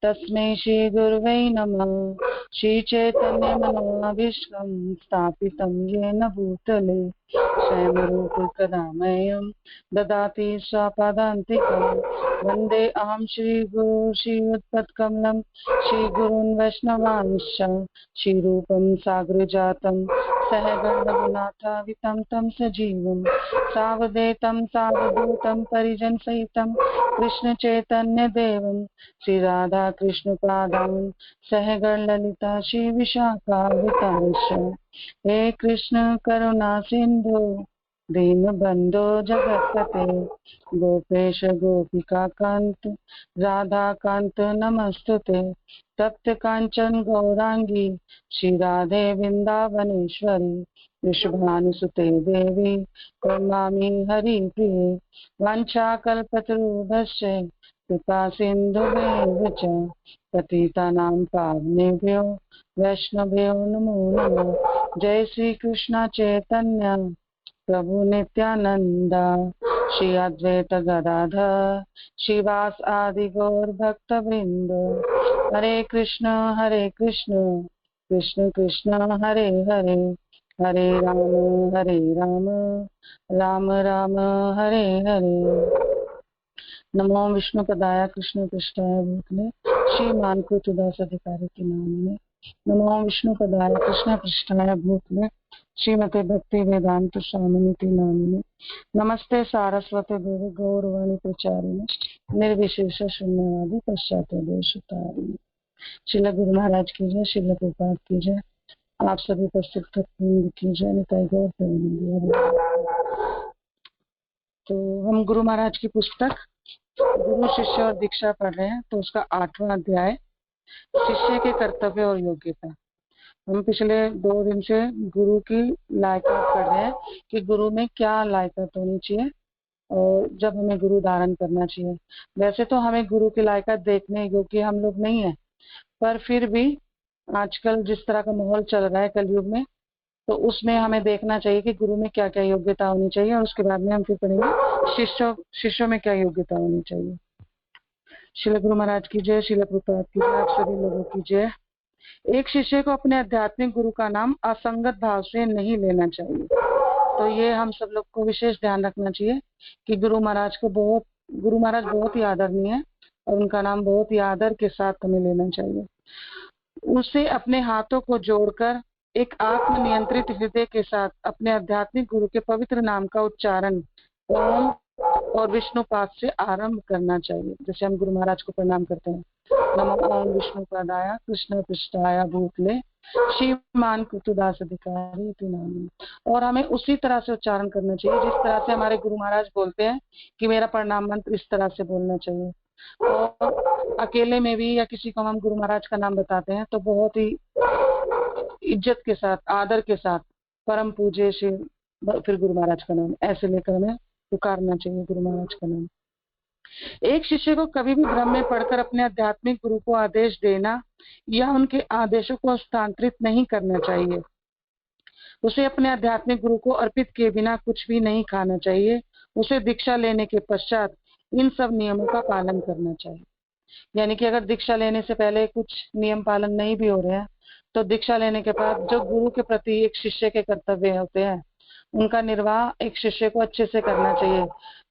तस्मै श्री गुरुवे नमः। श्री चैतन्य मनोभीष्टं स्थापितं येन भूतले स्वयं रूप कदा मह्यं ददाति स्वपदान्तिकं। वन्दे अहं श्रीगुरु श्रीयुतपत्कमलं श्रीगुरून् वैष्णवांश्च श्रीरूपं साग्रजातं सहगणरघुनाथावितं तं सजीवं सावधूतं सावधूतं परिजनसहितं कृष्ण चैतन्य देवं श्री राधा कृष्ण पादान् सहगण ललिता श्री विशाखावितांश। हे कृष्ण करुणा सिंधु दीनबंधो जगत्पते गोपेश गोपिका कांत राधा कांत नमस्तुते। तप्त कांचन गौरांगी श्री राधे वृंदावनेश्वरी वृषभानुसुते देवी प्रणमामि हरिप्रिये। वाञ्छाकल्पतरुभ्यश्च कृपा सिन्धुभ्येव च पतितानां पावनेभ्यो वैष्णवेभ्यो नमो नमः। जय श्री कृष्ण चैतन्य प्रभु नित्यानंद श्री अद्वैत गदाधर श्रीवास आदि गौर भक्त वृंद। हरे कृष्ण कृष्ण कृष्ण हरे हरे हरे राम राम राम हरे हरे। नमो विष्णुपदाय कृष्ण पृष्ठाय भूतले श्रीमान कृतदास अधिकारी के नाम। नमो विष्णुपदाय कृष्ण पृष्ठाय भूतले श्रीमते भक्ति वेदांत स्वामिनिति नामिने। नमस्ते सारस्वती देवी गौरवाणी प्रचारिणे निर्विशेष शून्यवादी पश्चात देशतारिणे। श्रील गुरु महाराज की जय, श्रील प्रभुपाद की जय, आप सभी उपस्थित भक्तवृंद की जय, निताई गौर प्रेमानंद। तो हम गुरु महाराज की पुस्तक गुरु शिष्य और दीक्षा पढ़ रहे हैं। तो उसका 8वां अध्याय शिष्य के कर्तव्य और योग्यता। हम पिछले 2 दिन से गुरु की लायकात पढ़ रहे हैं कि गुरु में क्या लायकात होनी चाहिए और जब हमें गुरु धारण करना चाहिए। वैसे तो हमें गुरु की लायकात देखने योग्य हम लोग नहीं है, पर फिर भी आजकल जिस तरह का माहौल चल रहा है कलयुग में, तो उसमें हमें देखना चाहिए कि गुरु में क्या क्या योग्यता होनी चाहिए और उसके बाद में हम फिर पढ़ेंगे शिष्यों में क्या योग्यता होनी चाहिए। श्रील गुरु महाराज की जय, श्रील प्रभुपाद की जय, आप सभी लोगों की जय। एक शिष्य को अपने आध्यात्मिक गुरु का नाम असंगत भाव से नहीं लेना चाहिए। तो ये हम सब लोग को विशेष ध्यान रखना चाहिए कि गुरु महाराज बहुत ही आदरणीय है और उनका नाम बहुत ही आदर के साथ हमें लेना चाहिए। उसे अपने हाथों को जोड़कर एक आत्मनियंत्रित हृदय के साथ अपने आध्यात्मिक गुरु के पवित्र नाम का उच्चारण ओम और विष्णुपाद से आरंभ करना चाहिए। जैसे हम गुरु महाराज को प्रणाम करते हैं, नमो ओम विष्णुपादाय कृष्ण पृष्ठाय भूतले श्रीमान कृतदास अधिकारी इति नाम। और हमें उसी तरह से उच्चारण करना चाहिए जिस तरह से हमारे गुरु महाराज बोलते हैं कि मेरा प्रणाम मंत्र इस तरह से बोलना चाहिए। और अकेले में भी या किसी को हम गुरु महाराज का नाम बताते हैं तो बहुत ही इज्जत के साथ, आदर के साथ, परम पूज्य श्री फिर गुरु महाराज का नाम ऐसे लेकर हमें पुकारना चाहिए गुरु महाराज का नाम। एक शिष्य को कभी भी भ्रम में पढ़कर अपने आध्यात्मिक गुरु को आदेश देना या उनके आदेशों को हस्तांतरित नहीं करना चाहिए। उसे अपने आध्यात्मिक गुरु को अर्पित किए बिना कुछ भी नहीं खाना चाहिए। उसे दीक्षा लेने के पश्चात इन सब नियमों का पालन करना चाहिए। यानी कि अगर दीक्षा लेने से पहले कुछ नियम पालन नहीं भी हो रहे हैं तो दीक्षा लेने के बाद जो गुरु के प्रति एक शिष्य के कर्तव्य होते हैं उनका निर्वाह एक शिष्य को अच्छे से करना चाहिए।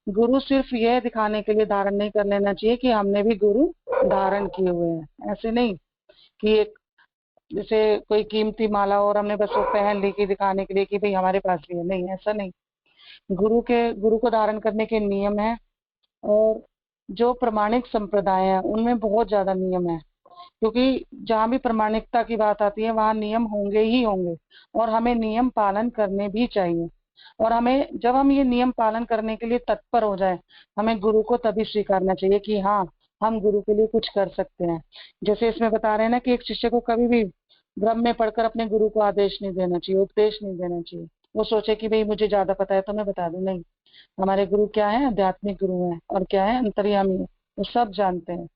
गुरु सिर्फ यह दिखाने के लिए धारण नहीं कर लेना चाहिए कि हमने भी गुरु धारण किए हुए हैं। ऐसे नहीं कि एक जैसे कोई कीमती माला और हमने बस वो पहन ली कि दिखाने के लिए कि भाई हमारे पास भी है, नहीं, ऐसा नहीं। गुरु को धारण करने के नियम है और जो प्रमाणिक संप्रदाय है उनमें बहुत ज्यादा नियम है, क्योंकि जहाँ भी प्रमाणिकता की बात आती है वहाँ नियम होंगे ही होंगे और हमें नियम पालन करने भी चाहिए। और हमें जब हम ये नियम पालन करने के लिए तत्पर हो जाए हमें गुरु को तभी स्वीकारना चाहिए कि हाँ हम गुरु के लिए कुछ कर सकते हैं। जैसे इसमें बता रहे हैं ना कि एक शिष्य को कभी भी भ्रम में पढ़कर अपने गुरु को आदेश नहीं देना चाहिए, उपदेश नहीं देना चाहिए। वो सोचे कि भाई मुझे ज्यादा पता है तो मैं बता दूं, नहीं। हमारे गुरु क्या है? आध्यात्मिक गुरु है और क्या है? अंतर्यामी है, वो सब जानते हैं।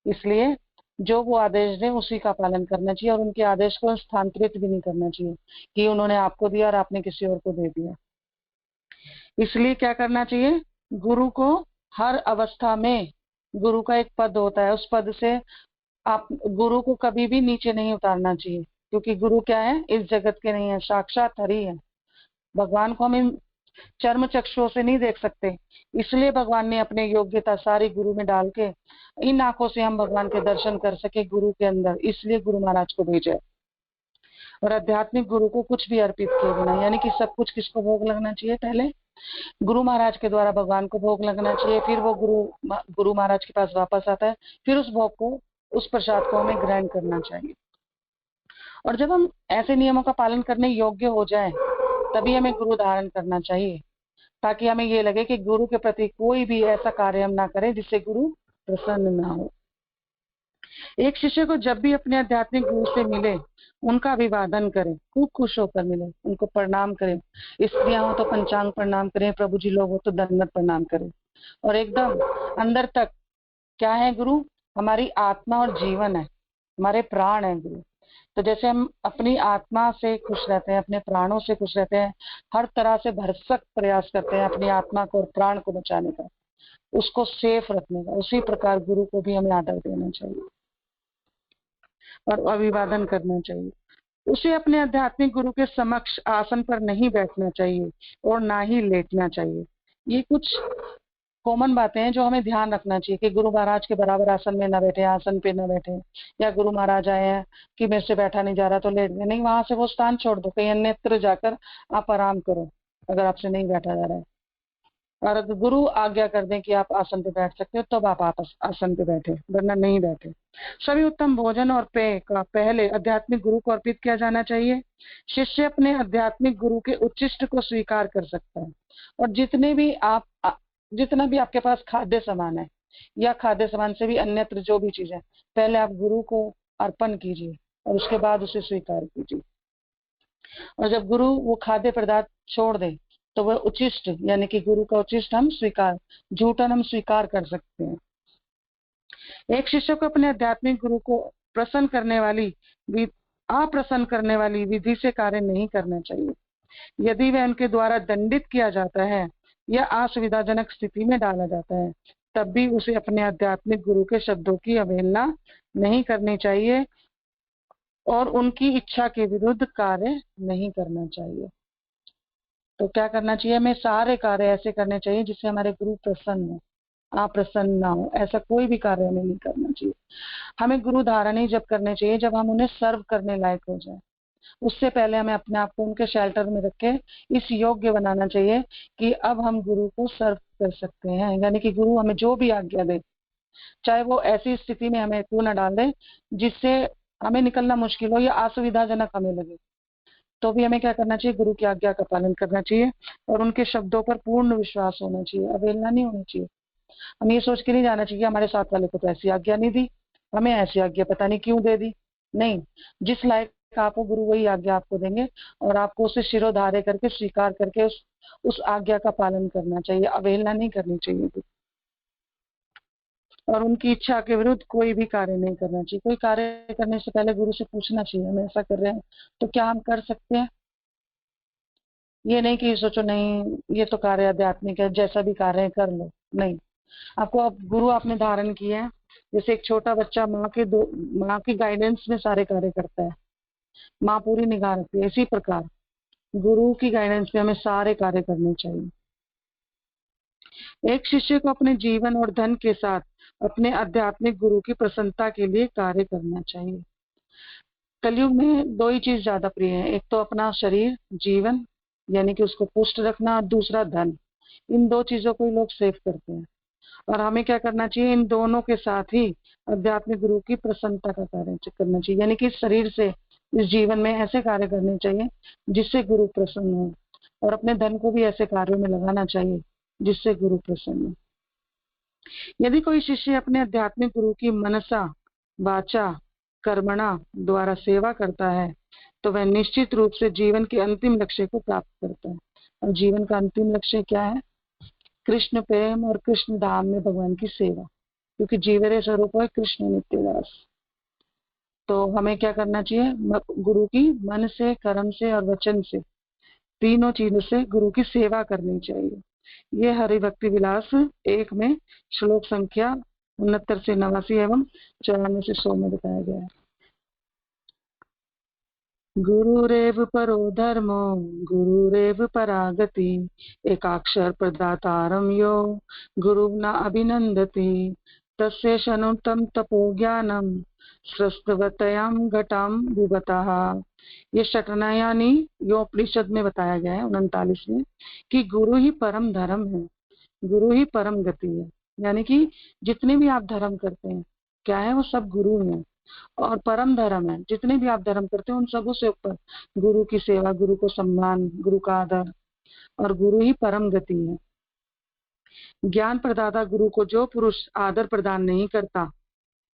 इसलिए जो वो आदेश दें उसी का पालन करना चाहिए और उनके आदेश को स्थानांतरित भी नहीं करना चाहिए कि उन्होंने आपको दिया और आपने किसी और को दे दिया। इसलिए क्या करना चाहिए? गुरु को हर अवस्था में, गुरु का एक पद होता है, उस पद से आप गुरु को कभी भी नीचे नहीं उतारना चाहिए, क्योंकि गुरु क्या है, इस जगत के नहीं है, साक्षात हरि है। भगवान को हम इन चर्म चक्षुओं से नहीं देख सकते, इसलिए भगवान ने अपने योग्यता सारी गुरु में डाल के इन आंखों से हम भगवान के दर्शन कर सके गुरु के अंदर, इसलिए गुरु महाराज को भेजा। और आध्यात्मिक गुरु को कुछ भी अर्पित किए बिना, यानी कि सब कुछ किसको भोग लगना चाहिए, पहले गुरु महाराज के द्वारा भगवान को भोग लगना चाहिए, फिर वो गुरु महाराज के पास वापस आता है, फिर उस भोग को, उस प्रसाद को हमें ग्रहण करना चाहिए। और जब हम ऐसे नियमों का पालन करने योग्य हो जाए तभी हमें गुरु धारण करना चाहिए, ताकि हमें ये लगे कि गुरु के प्रति कोई भी ऐसा कार्य हम ना करें जिससे गुरु प्रसन्न ना हो। एक शिष्य को जब भी अपने आध्यात्मिक गुरु से मिले उनका अभिवादन करें, खूब खुश होकर मिले, उनको प्रणाम करें। स्त्रियां हो तो पंचांग प्रणाम करें, प्रभु जी लोग हो तो दंडवत प्रणाम करें। और एकदम अंदर तक क्या है गुरु, हमारी आत्मा और जीवन है, हमारे प्राण है गुरु। तो जैसे हम अपनी आत्मा से खुश रहते हैं, अपने प्राणों से खुश रहते हैं, हर तरह से भरसक प्रयास करते हैं अपनी आत्मा को और प्राण को बचाने का, उसको सेफ रखने का, उसी प्रकार गुरु को भी हमें आदर देना चाहिए और अभिवादन करना चाहिए। उसे अपने आध्यात्मिक गुरु के समक्ष आसन पर नहीं बैठना चाहिए और ना ही लेटना चाहिए। ये कुछ कॉमन बातें हैं जो हमें ध्यान रखना चाहिए कि गुरु महाराज के बराबर आसन में ना बैठे, आसन पे ना बैठे, या गुरु महाराज आए हैं कि मेरे से बैठा नहीं जा रहा तो लेट गए, नहीं, वहां से वो स्थान छोड़ दो, कहीं अन्यत्र जाकर आप आराम करो अगर आपसे नहीं बैठा जा रहा है। और अगर गुरु आज्ञा कर दें कि आप आसन पे बैठ सकते हो तब आप आसन पे बैठे, वरना नहीं बैठे। सभी उत्तम भोजन और पेय का पहले आध्यात्मिक गुरु को अर्पित किया जाना चाहिए। शिष्य अपने आध्यात्मिक गुरु के उच्चिष्ट को स्वीकार कर सकता है, और जितना भी आपके पास खाद्य सामान है या खाद्य सामान से भी अन्यत्र जो भी चीज है, पहले आप गुरु को अर्पण कीजिए और उसके बाद उसे स्वीकार कीजिए। और जब गुरु वो खाद्य पदार्थ छोड़ दे तो वह उचिष्ट, यानी कि गुरु का उचिष्ट हम स्वीकार, झूठन हम स्वीकार कर सकते हैं। एक शिष्य को अपने आध्यात्मिक गुरु को प्रसन्न करने वाली अप्रसन्न करने वाली विधि से कार्य नहीं करना चाहिए। यदि वह उनके द्वारा दंडित किया जाता है या असुविधाजनक स्थिति में डाला जाता है तब भी उसे अपने आध्यात्मिक गुरु के शब्दों की अवहेलना नहीं करनी चाहिए और उनकी इच्छा के विरुद्ध कार्य नहीं करना चाहिए। तो क्या करना चाहिए, हमें सारे कार्य ऐसे करने चाहिए जिससे हमारे गुरु प्रसन्न हो, आप प्रसन्न ना हो, ऐसा कोई भी कार्य हमें नहीं करना चाहिए। हमें गुरु धारण ही जब करने चाहिए जब हम उन्हें सर्व करने लायक हो जाए। उससे पहले हमें अपने आप को उनके शेल्टर में रख के इस योग्य बनाना चाहिए कि अब हम गुरु को सर्व कर सकते हैं, यानी कि गुरु हमें जो भी आज्ञा दे, चाहे वो ऐसी स्थिति में हमें क्यों न डाल दे जिससे हमें निकलना मुश्किल हो या असुविधाजनक हमें लगे, तो भी हमें क्या करना चाहिए, गुरु की आज्ञा का पालन करना चाहिए और उनके शब्दों पर पूर्ण विश्वास होना चाहिए, अवहेलना नहीं होनी चाहिए। हमें ये सोच के नहीं जाना चाहिए हमारे साथ वाले को तो ऐसी आज्ञा नहीं दी, हमें ऐसी आज्ञा पता नहीं क्यों दे दी। नहीं, जिस लायक आपको गुरु वही आज्ञा आपको देंगे और आपको उसे शिरोधार्य करके स्वीकार करके उस आज्ञा का पालन करना चाहिए, अवहेलना नहीं करनी चाहिए। और उनकी इच्छा के विरुद्ध कोई भी कार्य नहीं करना चाहिए। कोई कार्य करने से पहले गुरु से पूछना चाहिए, हम ऐसा कर रहे हैं तो क्या हम कर सकते हैं। ये नहीं कि सोचो नहीं ये तो कार्य आध्यात्मिक है, जैसा भी कार्य है कर लो, नहीं। आपको अब गुरु आपने धारण किया है, जैसे एक छोटा बच्चा माँ की गाइडेंस में सारे कार्य करता है, माँ पूरी निगाह रखती है, इसी प्रकार गुरु की गाइडेंस में हमें सारे कार्य करने चाहिए। एक शिष्य को अपने जीवन और धन के साथ अपने आध्यात्मिक गुरु की प्रसन्नता के लिए कार्य करना चाहिए। कलयुग में दो ही चीज ज्यादा प्रिय है, एक तो अपना शरीर जीवन यानी कि उसको पुष्ट रखना, और दूसरा धन। इन दो चीजों को ही लोग सेव करते हैं और हमें क्या करना चाहिए, इन दोनों के साथ ही आध्यात्मिक गुरु की प्रसन्नता का कार्य करना चाहिए, यानी कि इस शरीर से इस जीवन में ऐसे कार्य करने चाहिए जिससे गुरु प्रसन्न हो, और अपने धन को भी ऐसे कार्यों में लगाना चाहिए जिससे गुरु प्रसन्न हो। यदि कोई शिष्य अपने आध्यात्मिक गुरु की मनसा वाचा कर्मणा द्वारा सेवा करता है तो वह निश्चित रूप से जीवन के अंतिम लक्ष्य को प्राप्त करता है। और जीवन का अंतिम लक्ष्य क्या है, कृष्ण प्रेम और कृष्ण धाम में भगवान की सेवा, क्योंकि जीवरे स्वरूप है कृष्ण नित्यदास। तो हमें क्या करना चाहिए, गुरु की मन से, कर्म से और वचन से, तीनों चीजों से गुरु की सेवा करनी चाहिए। ये हरि भक्ति विलास 1 में श्लोक संख्या 69 से 89 एवं 94 से 100 में बताया गया है। गुरुरेव परो धर्मो गुरुरेव परागति एकाक्षर प्रदातारं यो गुरुना अभिनंदति तस्य शनुतं तपो ज्ञानं स्रस्तवतयां घटां विभतः। ये शटनयानी योपनिषद में बताया गया है 39 में कि गुरु ही परम धर्म है, गुरु ही परम गति है। यानी कि जितने भी आप धर्म करते हैं क्या है, वो सब गुरु है और परम धर्म है। जितने भी आप धर्म करते हैं उन सबों से ऊपर गुरु की सेवा, गुरु को सम्मान, गुरु का आदर, और गुरु ही परम गति है। ज्ञान प्रदाता गुरु को जो पुरुष आदर प्रदान नहीं करता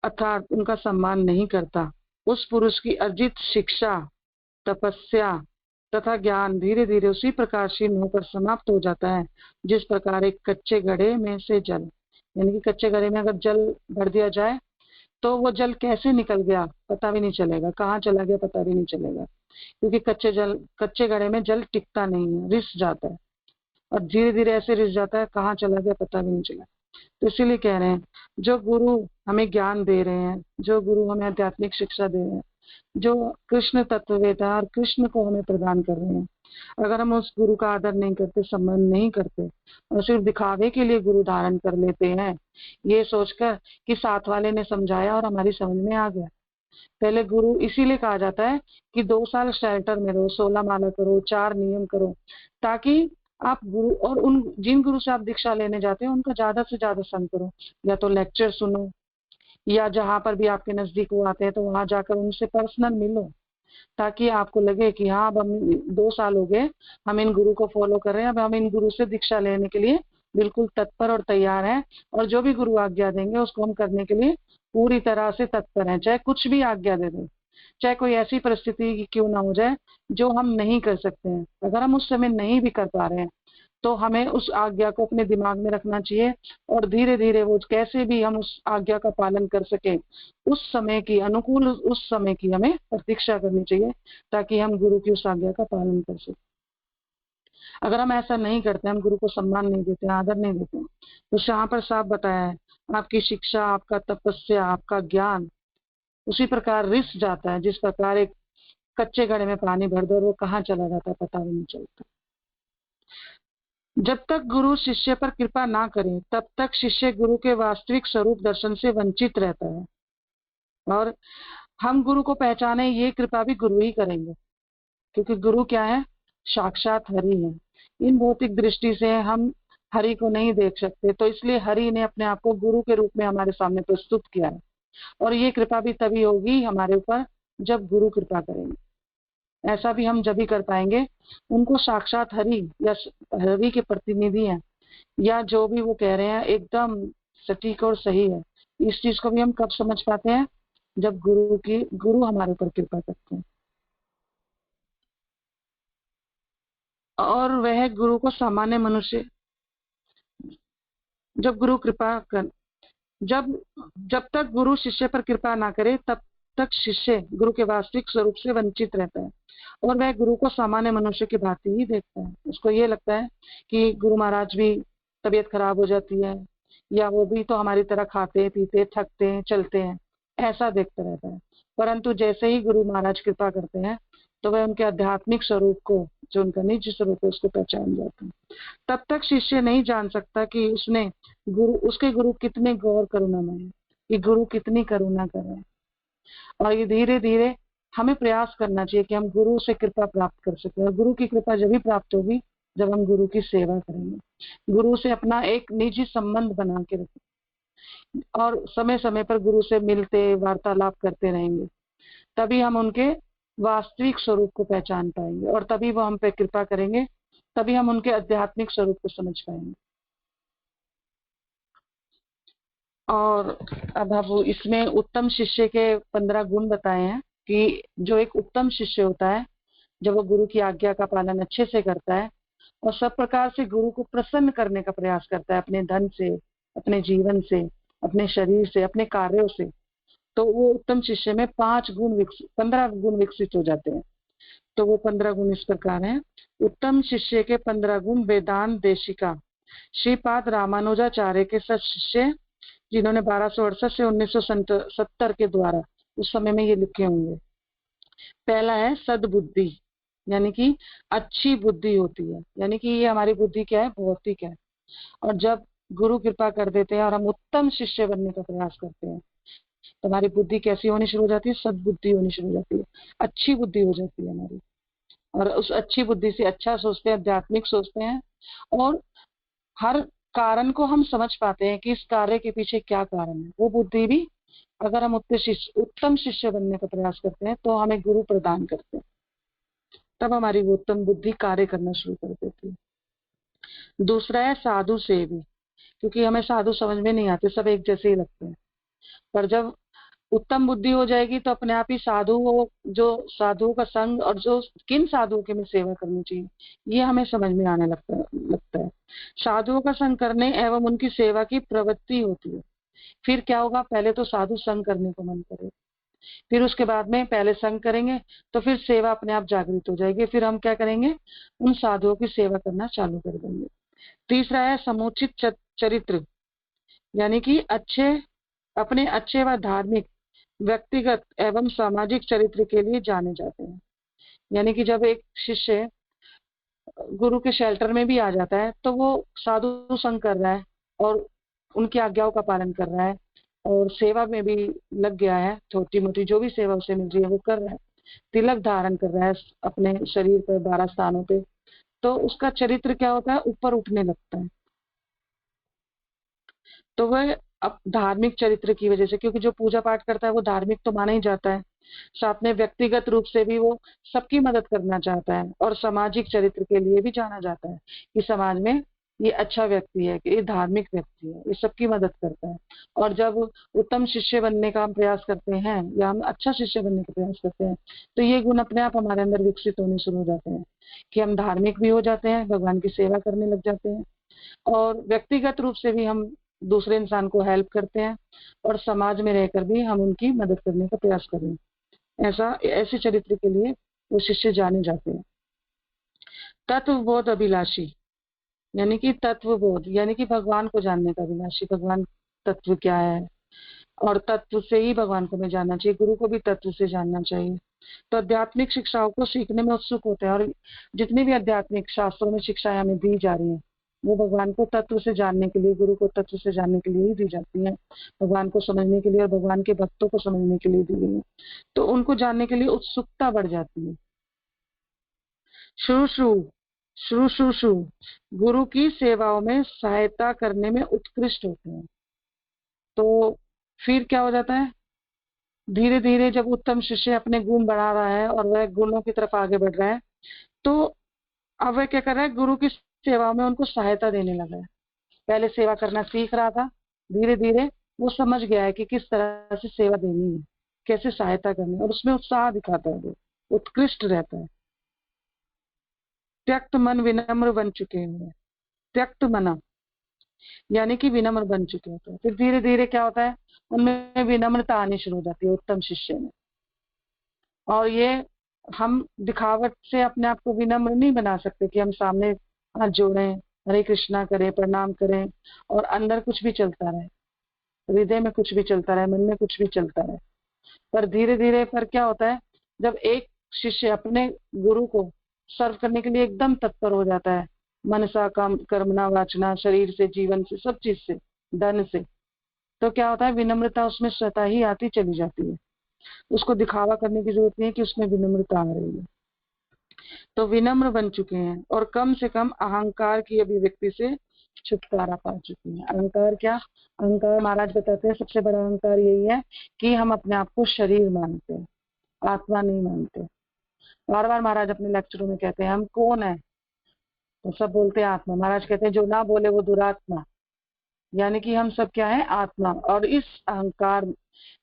अर्थात उनका सम्मान नहीं करता, उस पुरुष की अर्जित शिक्षा, तपस्या तथा ज्ञान धीरे धीरे उसी प्रकार क्षीण होकर समाप्त हो जाता है जिस प्रकार एक कच्चे घड़े में से जल, यानी कि कच्चे घड़े में अगर जल भर दिया जाए तो वो जल कैसे निकल गया पता भी नहीं चलेगा, कहाँ चला गया पता भी नहीं चलेगा, क्योंकि कच्चे घड़े में जल टिकता नहीं है, रिस जाता है और धीरे धीरे ऐसे रिस जाता है, कहाँ चला गया पता भी नहीं चला। तो इसीलिए कह रहे हैं जो गुरु हमें ज्ञान दे रहे हैं, जो गुरु हमें आध्यात्मिक शिक्षा दे रहे हैं, जो कृष्ण तत्ववेता और कृष्ण को हमें प्रदान कर रहे हैं, अगर हम उस गुरु का आदर नहीं करते, सम्मान नहीं करते और सिर्फ दिखावे के लिए गुरु धारण कर लेते हैं ये सोचकर कि साथ वाले ने समझाया और हमारी समझ में आ गया। पहले गुरु इसीलिए कहा जाता है कि 2 साल शेल्टर में रहो, 16 माला करो, 4 नियम करो, ताकि आप गुरु और उन जिन गुरु से आप दीक्षा लेने जाते हैं उनका ज्यादा से ज्यादा संग करो, या तो लेक्चर सुनो या जहां पर भी आपके नजदीक वो आते हैं तो वहां जाकर उनसे पर्सनल मिलो, ताकि आपको लगे कि हाँ अब हम 2 साल हो गए हम इन गुरु को फॉलो कर रहे हैं, अब हम इन गुरु से दीक्षा लेने के लिए बिल्कुल तत्पर और तैयार हैं और जो भी गुरु आज्ञा देंगे उसको हम करने के लिए पूरी तरह से तत्पर हैं, चाहे कुछ भी आज्ञा दे दें, चाहे कोई ऐसी परिस्थिति क्यों ना हो जाए जो हम नहीं कर सकते हैं। अगर हम उस समय नहीं भी कर पा रहे हैं तो हमें उस आज्ञा को अपने दिमाग में रखना चाहिए और धीरे धीरे वो कैसे भी हम उस आज्ञा का पालन कर सके उस समय की अनुकूल उस समय की हमें प्रतीक्षा करनी चाहिए ताकि हम गुरु की उस आज्ञा का पालन कर सकें। अगर हम ऐसा नहीं करते, हम गुरु को सम्मान नहीं देते, आदर नहीं देते, तो यहाँ पर साफ बताया है आपकी शिक्षा, आपका तपस्या, आपका ज्ञान उसी प्रकार रिस जाता है जिस प्रकार एक कच्चे घड़े में पानी भर दो और वो कहाँ चला जाता है पता भी नहीं चलता। जब तक गुरु शिष्य पर कृपा ना करे तब तक शिष्य गुरु के वास्तविक स्वरूप दर्शन से वंचित रहता है और हम गुरु को पहचाने ये कृपा भी गुरु ही करेंगे, क्योंकि गुरु क्या है, साक्षात हरि है। इन भौतिक दृष्टि से हम हरि को नहीं देख सकते, तो इसलिए हरि ने अपने आप को गुरु के रूप में हमारे सामने प्रस्तुत किया है और ये कृपा भी तभी होगी हमारे ऊपर जब गुरु कृपा करेंगे। ऐसा भी हम जब ही कर पाएंगे, उनको साक्षात हरि या हरि के प्रतिनिधि हैं या जो भी वो कह रहे हैं एकदम सटीक और सही है, इस चीज को भी हम कब समझ पाते हैं, जब गुरु हमारे ऊपर कृपा करते हैं। और वह गुरु को सामान्य मनुष्य जब गुरु कृपा कर जब तक गुरु शिष्य पर कृपा ना करे तब तक शिष्य गुरु के वास्तविक स्वरूप से वंचित रहता है और वह गुरु को सामान्य मनुष्य की भांति ही देखता है। उसको ये लगता है कि गुरु महाराज भी तबीयत खराब हो जाती है या वो भी तो हमारी तरह खाते पीते थकते हैं चलते हैं, ऐसा देखता रहता है। परंतु जैसे ही गुरु महाराज कृपा करते हैं तो वह उनके आध्यात्मिक स्वरूप को, जो उनका निज स्वरूप है, उसको पहचान जाते हैं। तब तक शिष्य नहीं जान सकता कि उसके गुरु कितने गौर करुणामय है, कि गुरु कितनी करुणा कर रहे हैं। और ये धीरे धीरे हमें प्रयास करना चाहिए कि हम गुरु से कृपा प्राप्त कर सके, और गुरु की कृपा जब भी प्राप्त होगी जब हम गुरु की सेवा करेंगे, गुरु से अपना एक निजी संबंध बना के रखें और समय समय पर गुरु से मिलते वार्तालाप करते रहेंगे, तभी हम उनके वास्तविक स्वरूप को पहचान पाएंगे और तभी वो हम पे कृपा करेंगे, तभी हम उनके आध्यात्मिक स्वरूप को समझ पाएंगे। और अब हम इसमें उत्तम शिष्य के 15 गुण बताए हैं कि जो एक उत्तम शिष्य होता है जब वो गुरु की आज्ञा का पालन अच्छे से करता है और सब प्रकार से गुरु को प्रसन्न करने का प्रयास करता है, अपने धन से, अपने जीवन से, अपने शरीर से, अपने कार्यों से, तो वो उत्तम शिष्य में 15 गुण विकसित हो जाते हैं। तो वो 15 गुण इस प्रकार हैं। उत्तम शिष्य के 15 गुण। वेदांत देशिका श्रीपाद रामानुजाचार्य के सत शिष्य जिन्होंने 1268 से 1970 के द्वारा उस समय में ये लिखे होंगे। पहला है सद्बुद्धि, यानी कि अच्छी बुद्धि होती है, यानी कि ये हमारी बुद्धि क्या है, भौतिक है। और जब गुरु कृपा कर देते हैं और हम उत्तम शिष्य बनने का प्रयास करते हैं तो हमारी बुद्धि कैसी होनी शुरू हो जाती है, सद्बुद्धि होनी शुरू हो जाती है, अच्छी बुद्धि हो जाती है हमारी। और उस अच्छी बुद्धि से अच्छा सोचते हैं, आध्यात्मिक सोचते हैं, और हर कारण को हम समझ पाते हैं कि इस कार्य के पीछे क्या कारण है। वो बुद्धि भी अगर हम उत्तम शिष्य बनने का प्रयास करते हैं तो हमें गुरु प्रदान करते हैं, तब हमारी वो उत्तम बुद्धि कार्य करना शुरू कर देती है। दूसरा है साधु सेवी, क्योंकि हमें साधु समझ में नहीं आते, सब एक जैसे ही लगते हैं। पर जब उत्तम बुद्धि हो जाएगी तो अपने आप ही साधुओं, जो साधुओं का संग और जो किन साधुओं की हमें सेवा करनी चाहिए, ये हमें समझ में आने लगता है। साधुओं का संग करने एवं उनकी सेवा की प्रवृत्ति होती है। फिर क्या होगा, पहले तो साधु संग करने को मन करे, फिर उसके बाद में पहले संग करेंगे तो फिर सेवा अपने आप जागृत हो जाएगी, फिर हम क्या करेंगे, उन साधुओं की सेवा करना चालू कर देंगे। तीसरा है समुचित चरित्र, यानी कि अपने अच्छे व धार्मिक, व्यक्तिगत एवं सामाजिक चरित्र के लिए जाने जाते हैं। यानी कि जब एक शिष्य गुरु के शेल्टर में भी आ जाता है तो वो साधु संग कर रहा है और उनकी आज्ञाओं का पालन कर रहा है और सेवा में भी लग गया है, छोटी मोटी जो भी सेवा उसे मिल रही है वो कर रहा है, तिलक धारण कर रहा है अपने शरीर पर 12 स्थानों पे, तो उसका चरित्र क्या होता है, ऊपर उठने लगता है। तो वह अब धार्मिक चरित्र की वजह से, क्योंकि जो पूजा पाठ करता है वो धार्मिक तो माना ही जाता है, साथ में व्यक्तिगत रूप से भी वो सबकी मदद करना चाहता है और सामाजिक चरित्र के लिए भी जाना जाता है कि समाज में ये अच्छा व्यक्ति है, कि ये धार्मिक व्यक्ति है, ये सबकी मदद करता है। और जब उत्तम शिष्य बनने का हम प्रयास करते हैं या हम अच्छा शिष्य बनने का प्रयास करते हैं तो ये गुण अपने आप हमारे अंदर विकसित होने शुरू हो जाते हैं कि हम धार्मिक भी हो जाते हैं, भगवान की सेवा करने लग जाते हैं, और व्यक्तिगत रूप से भी हम दूसरे इंसान को हेल्प करते हैं और समाज में रहकर भी हम उनकी मदद करने का प्रयास करें। ऐसे चरित्र के लिए वो शिष्य जाने जाते हैं। तत्वबोध अभिलाषी, यानी कि तत्वबोध, यानी कि भगवान को जानने का अभिलाषी, भगवान तत्व क्या है, और तत्व से ही भगवान को हमें जानना चाहिए, गुरु को भी तत्व से जानना चाहिए। तो आध्यात्मिक शिक्षाओं को सीखने में उत्सुक होते हैं, और जितनी भी आध्यात्मिक शास्त्रों में शिक्षाएं हमें दी जा रही हैं वो भगवान को तत्व से जानने के लिए, गुरु को तत्व से जानने के लिए ही दी जाती हैं, भगवान को समझने के लिए और भगवान के भक्तों को समझने के लिए दी गई है, तो उनको जानने के लिए उत्सुकता बढ़ जाती है। शुश्रूषु गुरु की सेवाओं में सहायता करने में उत्कृष्ट होते हैं। तो फिर क्या हो जाता है, धीरे धीरे जब उत्तम शिष्य अपने गुण बढ़ा रहा है और वह गुणों की तरफ आगे बढ़ रहा है तो अब वह क्या कर रहा है, गुरु की सेवा में उनको सहायता देने लगा है। पहले सेवा करना सीख रहा था, धीरे धीरे वो समझ गया है कि किस तरह से सेवा देनी है, कैसे सहायता करनी है, और उसमें उत्साह दिखाता है, वो उत्कृष्ट रहता है। त्यक्त मन विनम्र बन चुके हैं, त्यक्त मना यानी कि विनम्र बन चुके होते हैं। फिर धीरे धीरे क्या होता है, उनमें विनम्रता आनी शुरू हो जाती है उत्तम शिष्य में। और ये हम दिखावट से अपने आप को विनम्र नहीं बना सकते कि हम सामने हाथ जोड़ें, हरे कृष्णा करें, प्रणाम करें और अंदर कुछ भी चलता रहे, हृदय में कुछ भी चलता रहे, मन में कुछ भी चलता रहे। पर धीरे धीरे पर क्या होता है, जब एक शिष्य अपने गुरु को सर्व करने के लिए एकदम तत्पर हो जाता है, मनसा कर्मणा वाचना, शरीर से, जीवन से, सब चीज से, धन से, तो क्या होता है, विनम्रता उसमें स्वतः ही आती चली जाती है। उसको दिखावा करने की जरूरत नहीं है कि उसमें विनम्रता आ रही है। तो विनम्र बन चुके हैं और कम से कम अहंकार की अभिव्यक्ति से छुटकारा पा चुके हैं। अहंकार क्या, अहंकार महाराज बताते हैं सबसे बड़ा अहंकार यही है कि हम अपने आप को शरीर मानते हैं, आत्मा नहीं मानते। बार बार महाराज अपने लेक्चरों में कहते हैं हम कौन है, तो सब बोलते हैं आत्मा। महाराज कहते हैं जो ना बोले वो दुरात्मा, यानी कि हम सब क्या है, आत्मा। और इस अहंकार,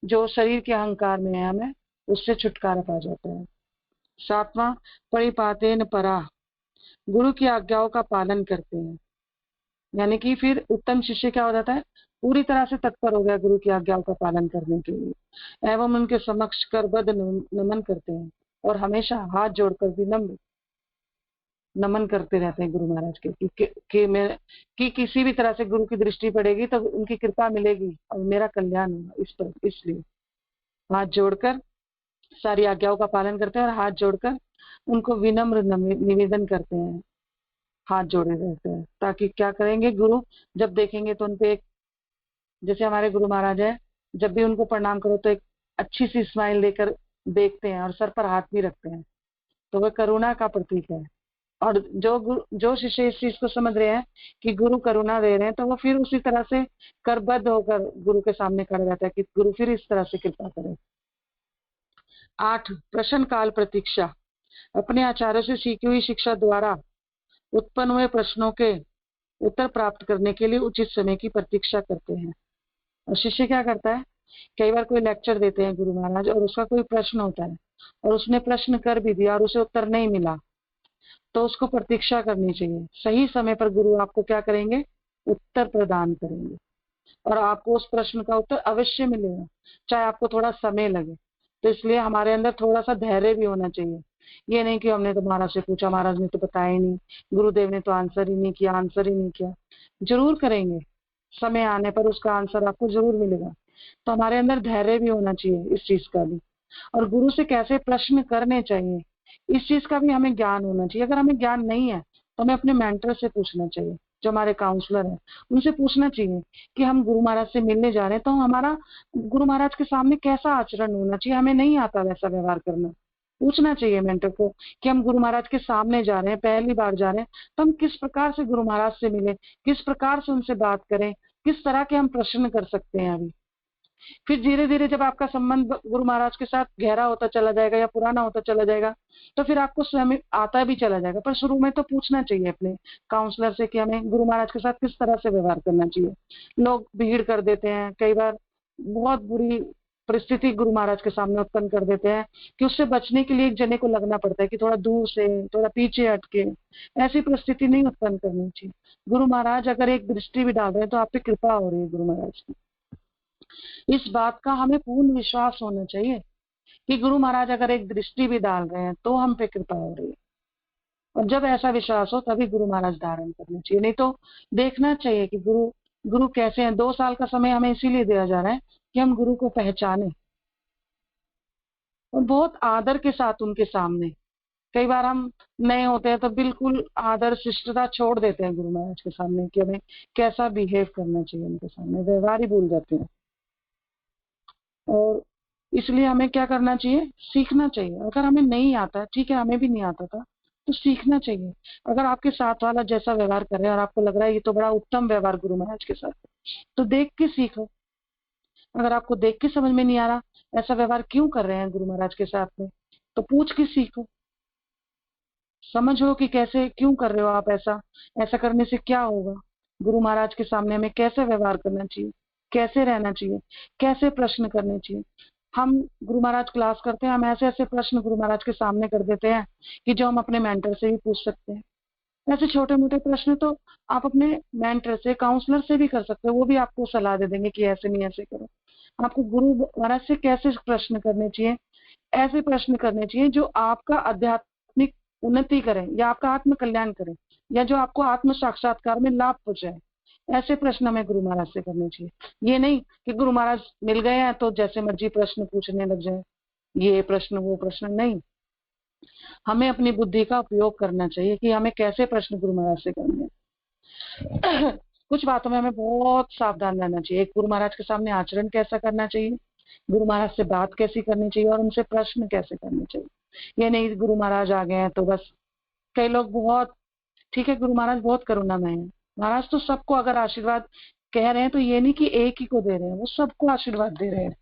जो शरीर के अहंकार में है, हमें उससे छुटकारा पा जाता है। सातवां, परिपातेन परा, गुरु की आज्ञाओं का पालन करते हैं। यानी कि फिर उत्तम शिष्य क्या हो जाता है, पूरी तरह से तत्पर हो गया गुरु की आज्ञाओं का पालन करने के लिए, एवं उनके समक्ष करबद्ध नमन करते हैं और हमेशा हाथ जोड़कर विनम्र नमन करते रहते हैं गुरु महाराज के कि किसी भी तरह से गुरु की दृष्टि पड़ेगी तो उनकी कृपा मिलेगी और मेरा कल्याण होगा। इस पर इसलिए हाथ जोड़कर सारी आज्ञाओं का पालन करते हैं और हाथ जोड़कर उनको विनम्र निवेदन करते हैं, हाथ जोड़े रहते हैं, ताकि क्या करेंगे, गुरु जब देखेंगे तो उनपे एक, जैसे हमारे गुरु महाराज है, जब भी उनको प्रणाम करो तो एक अच्छी सी स्माइल देकर देखते हैं और सर पर हाथ भी रखते हैं, तो वह करुणा का प्रतीक है। और जो शिष्य इस चीज को समझ रहे हैं कि गुरु करुणा दे रहे हैं, तो वो फिर उसी तरह से करबद्ध होकर गुरु के सामने खड़ा रहता है कि गुरु फिर इस तरह से कृपा करे। 8 प्रश्न काल प्रतीक्षा। अपने आचार्यों से सीखी हुई शिक्षा द्वारा उत्पन्न हुए प्रश्नों के उत्तर प्राप्त करने के लिए उचित समय की प्रतीक्षा करते हैं। और शिष्य क्या करता है, कई बार कोई लेक्चर देते हैं गुरु महाराज और उसका कोई प्रश्न होता है और उसने प्रश्न कर भी दिया और उसे उत्तर नहीं मिला, तो उसको प्रतीक्षा करनी चाहिए। सही समय पर गुरु आपको क्या करेंगे, उत्तर प्रदान करेंगे और आपको उस प्रश्न का उत्तर अवश्य मिलेगा, चाहे आपको थोड़ा समय लगे। तो इसलिए हमारे अंदर थोड़ा सा धैर्य भी होना चाहिए। ये नहीं कि हमने तो महाराज से पूछा, महाराज ने तो बताया ही नहीं, गुरुदेव ने तो आंसर ही नहीं किया। जरूर करेंगे, समय आने पर उसका आंसर आपको जरूर मिलेगा। तो हमारे अंदर धैर्य भी होना चाहिए इस चीज का भी, और गुरु से कैसे प्रश्न करने चाहिए इस चीज का भी हमें ज्ञान होना चाहिए। अगर हमें ज्ञान नहीं है तो हमें अपने मेंटर से पूछना चाहिए, जो हमारे काउंसलर है उनसे पूछना चाहिए कि हम गुरु महाराज से मिलने जा रहे हैं, तो हमारा गुरु महाराज के सामने कैसा आचरण होना चाहिए। हमें नहीं आता वैसा व्यवहार करना, पूछना चाहिए मेंटर को कि हम गुरु महाराज के सामने जा रहे हैं, पहली बार जा रहे हैं, तो हम किस प्रकार से गुरु महाराज से मिले, किस प्रकार से उनसे बात करें, किस तरह के हम प्रश्न कर सकते हैं अभी। फिर धीरे धीरे जब आपका संबंध गुरु महाराज के साथ गहरा होता चला जाएगा या पुराना होता चला जाएगा, तो फिर आपको स्वयं आता भी चला जाएगा। पर शुरू में तो पूछना चाहिए अपने काउंसलर से कि हमें गुरु महाराज के साथ किस तरह से व्यवहार करना चाहिए। लोग भीड़ कर देते हैं, कई बार बहुत बुरी परिस्थिति गुरु महाराज के सामने उत्पन्न कर देते हैं कि उससे बचने के लिए एक जने को लगना पड़ता है कि थोड़ा दूर से, थोड़ा पीछे हटके। ऐसी परिस्थिति नहीं उत्पन्न करनी चाहिए। गुरु महाराज अगर एक दृष्टि भी डाल रहे हैं तो आप पे कृपा हो रही है गुरु महाराज की। इस बात का हमें पूर्ण विश्वास होना चाहिए कि गुरु महाराज अगर एक दृष्टि भी डाल रहे हैं तो हम पे कृपा हो रही है। और जब ऐसा विश्वास हो तभी गुरु महाराज धारण करना चाहिए, नहीं तो देखना चाहिए कि गुरु कैसे हैं। 2 साल का समय हमें इसीलिए दिया जा रहा है कि हम गुरु को पहचाने और बहुत आदर के साथ उनके सामने। कई बार हम नए होते हैं तो बिल्कुल आदर शिष्टता छोड़ देते हैं गुरु महाराज के सामने कि हमें कैसा बिहेव करना चाहिए, उनके सामने व्यवहार ही भूल जाते हैं। और इसलिए हमें क्या करना चाहिए, सीखना चाहिए। अगर हमें नहीं आता, ठीक है, हमें भी नहीं आता था, तो सीखना चाहिए। अगर आपके साथ वाला जैसा व्यवहार कर रहे हैं और आपको लग रहा है ये तो बड़ा उत्तम व्यवहार गुरु महाराज के साथ, तो देख के सीखो। अगर आपको देख के समझ में नहीं आ रहा ऐसा व्यवहार क्यों कर रहे हैं गुरु महाराज के साथ में, तो पूछ के सीखो, समझो कि कैसे क्यों कर रहे हो आप ऐसा करने से क्या होगा। गुरु महाराज के सामने हमें कैसे व्यवहार करना चाहिए, कैसे रहना चाहिए, कैसे प्रश्न करने चाहिए। हम गुरु महाराज क्लास करते हैं, हम ऐसे ऐसे प्रश्न गुरु महाराज के सामने कर देते हैं कि जो हम अपने मेंटर से भी पूछ सकते हैं। ऐसे छोटे मोटे प्रश्न तो आप अपने मेंटर से, काउंसलर से भी कर सकते हो, वो भी आपको सलाह दे देंगे कि ऐसे नहीं ऐसे करो। आपको गुरु महाराज से कैसे प्रश्न करने चाहिए, ऐसे प्रश्न करने चाहिए जो आपका आध्यात्मिक उन्नति करें या आपका आत्म कल्याण करें या जो आपको आत्म साक्षात्कार में लाभ पहुंचाए। ऐसे प्रश्न हमें गुरु महाराज से करने चाहिए। ये नहीं कि गुरु महाराज मिल गए हैं तो जैसे मर्जी प्रश्न पूछने लग जाए, ये प्रश्न वो प्रश्न नहीं। हमें अपनी बुद्धि का उपयोग करना चाहिए कि हमें कैसे प्रश्न गुरु महाराज से करने हैं। कुछ बातों में हमें बहुत सावधान रहना चाहिए। गुरु महाराज के सामने आचरण कैसा करना चाहिए, गुरु महाराज से बात कैसी करनी चाहिए और उनसे प्रश्न कैसे करने चाहिए। ये नहीं गुरु महाराज आ गए हैं तो बस, कई लोग बहुत, ठीक है गुरु महाराज बहुत करुणामय है, महाराज तो सबको अगर आशीर्वाद कह रहे हैं तो ये नहीं कि एक ही को दे रहे हैं, वो सबको आशीर्वाद दे रहे हैं।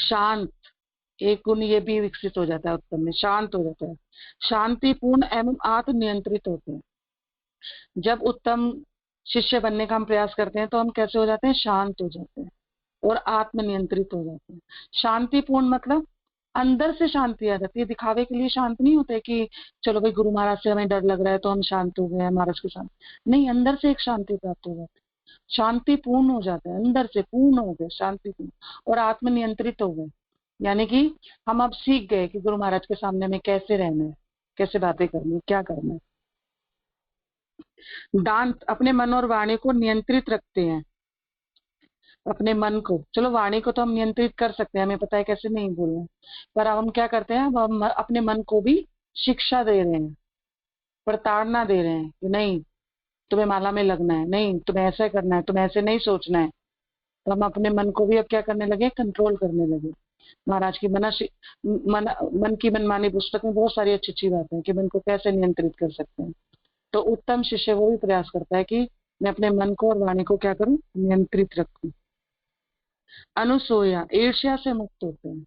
शांत एक गुण ये भी विकसित हो जाता है उत्तम में, शांत हो जाता है, शांतिपूर्ण एवं आत्मनियंत्रित होते हैं। जब उत्तम शिष्य बनने का हम प्रयास करते हैं तो हम कैसे हो जाते हैं, शांत हो जाते हैं और आत्मनियंत्रित हो जाते हैं। शांतिपूर्ण मतलब अंदर से शांति आ जाती है, दिखावे के लिए शांत नहीं होते कि चलो भाई गुरु महाराज से हमें डर लग रहा है तो हम शांत हो गए महाराज के साथ, नहीं, अंदर से एक शांति प्राप्त हो जाती है। शांति पूर्ण हो जाता है, अंदर से पूर्ण हो गए, शांतिपूर्ण और आत्मनियंत्रित हो गए। यानी कि हम अब सीख गए कि गुरु महाराज के सामने में कैसे रहना है, कैसे बातें करनी है, क्या करना है। दांत अपने मन और वाणी को नियंत्रित रखते हैं। अपने मन को, चलो वाणी को तो हम नियंत्रित कर सकते हैं, हमें पता है कैसे नहीं बोलना, पर अब हम क्या करते हैं, अब हम अपने मन को भी शिक्षा दे रहे हैं, प्रताड़ना दे रहे हैं कि नहीं तुम्हें माला में लगना है, नहीं तुम्हें ऐसा करना है, तुम्हें ऐसे नहीं सोचना है। तो हम अपने मन को भी अब क्या करने लगे, कंट्रोल करने लगे। महाराज की मन की मनमानी पुस्तक में बहुत सारी अच्छी अच्छी बातें हैं कि मन को कैसे नियंत्रित कर सकते हैं। तो उत्तम शिष्य वो भी प्रयास करता है कि मैं अपने मन को और वाणी को क्या करूं, नियंत्रित रखूं। अनुसूया ईर्ष्या से मुक्त होते हैं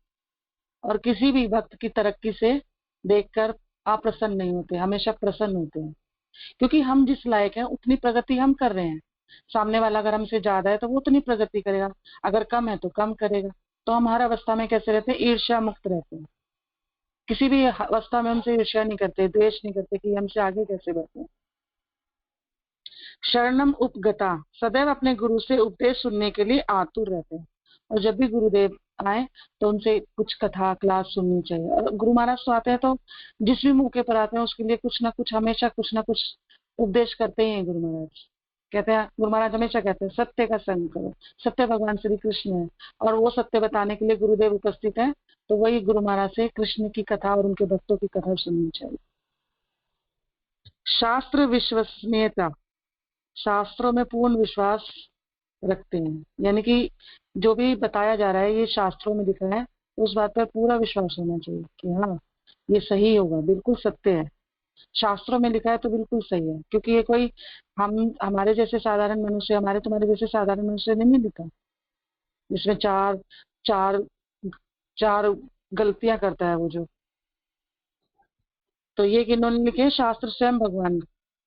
और किसी भी भक्त की तरक्की से देखकर अप्रसन्न नहीं होते, हमेशा प्रसन्न होते हैं। क्योंकि हम जिस लायक हैं उतनी प्रगति हम कर रहे हैं। सामने वाला अगर हमसे ज्यादा है तो वो उतनी प्रगति करेगा, अगर कम है तो कम करेगा। तो हम हर अवस्था में कैसे रहते हैं, ईर्ष्या मुक्त रहते हैं। किसी भी अवस्था में हमसे ईर्ष्या नहीं करते, द्वेष नहीं करते कि हमसे आगे कैसे बढ़ते हैं। शरणम उपगता सदैव अपने गुरु से उपदेश सुनने के लिए आतुर रहते हैं। और जब भी गुरुदेव आए तो उनसे कुछ कथा क्लास सुननी चाहिए। और गुरु महाराज तो आते हैं तो जिस भी मौके पर आते हैं उसके लिए कुछ ना कुछ, हमेशा कुछ ना कुछ उपदेश करते ही हैं गुरु महाराज। कहते हैं गुरु महाराज हमेशा कहते हैं सत्य का संग करो। सत्य भगवान श्री कृष्ण है और वो सत्य बताने के लिए गुरुदेव उपस्थित है। तो वही गुरु महाराज से कृष्ण की कथा और उनके भक्तों की कथा सुननी चाहिए। शास्त्र विश्वसनीयता, शास्त्रों में पूर्ण विश्वास रखते हैं। यानी कि जो भी बताया जा रहा है ये शास्त्रों में लिखा है, तो उस बात पर पूरा विश्वास होना चाहिए कि हाँ ये सही होगा, बिल्कुल सत्य है। शास्त्रों में लिखा है तो बिल्कुल सही है, क्योंकि ये कोई हम हमारे जैसे साधारण मनुष्य, हमारे तुम्हारे जैसे साधारण मनुष्य ने नहीं लिखा, जिसमें चार चार चार गलतियां करता है वो जो। तो ये किन्होंने लिखे हैं, शास्त्र स्वयं भगवान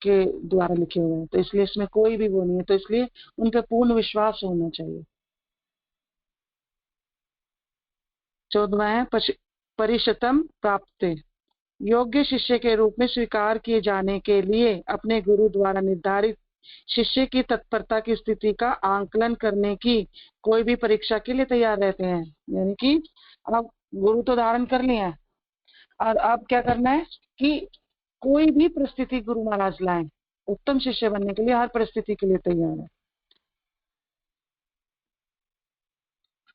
के द्वारा लिखे हुए हैं, तो इसलिए इसमें कोई भी वो नहीं है, तो इसलिए उन पर पूर्ण विश्वास होना चाहिए। 14वां है परिशतम प्राप्त, योग्य शिष्य के रूप में स्वीकार किए जाने के लिए अपने गुरु द्वारा निर्धारित शिष्य की तत्परता की स्थिति का आंकलन करने की कोई भी परीक्षा के लिए तैयार रहते हैं। यानी कि अब गुरु तो धारण कर लिया है और अब क्या करना है कि कोई भी परिस्थिति गुरु महाराज लाए, उत्तम शिष्य बनने के लिए हर परिस्थिति के लिए तैयार है।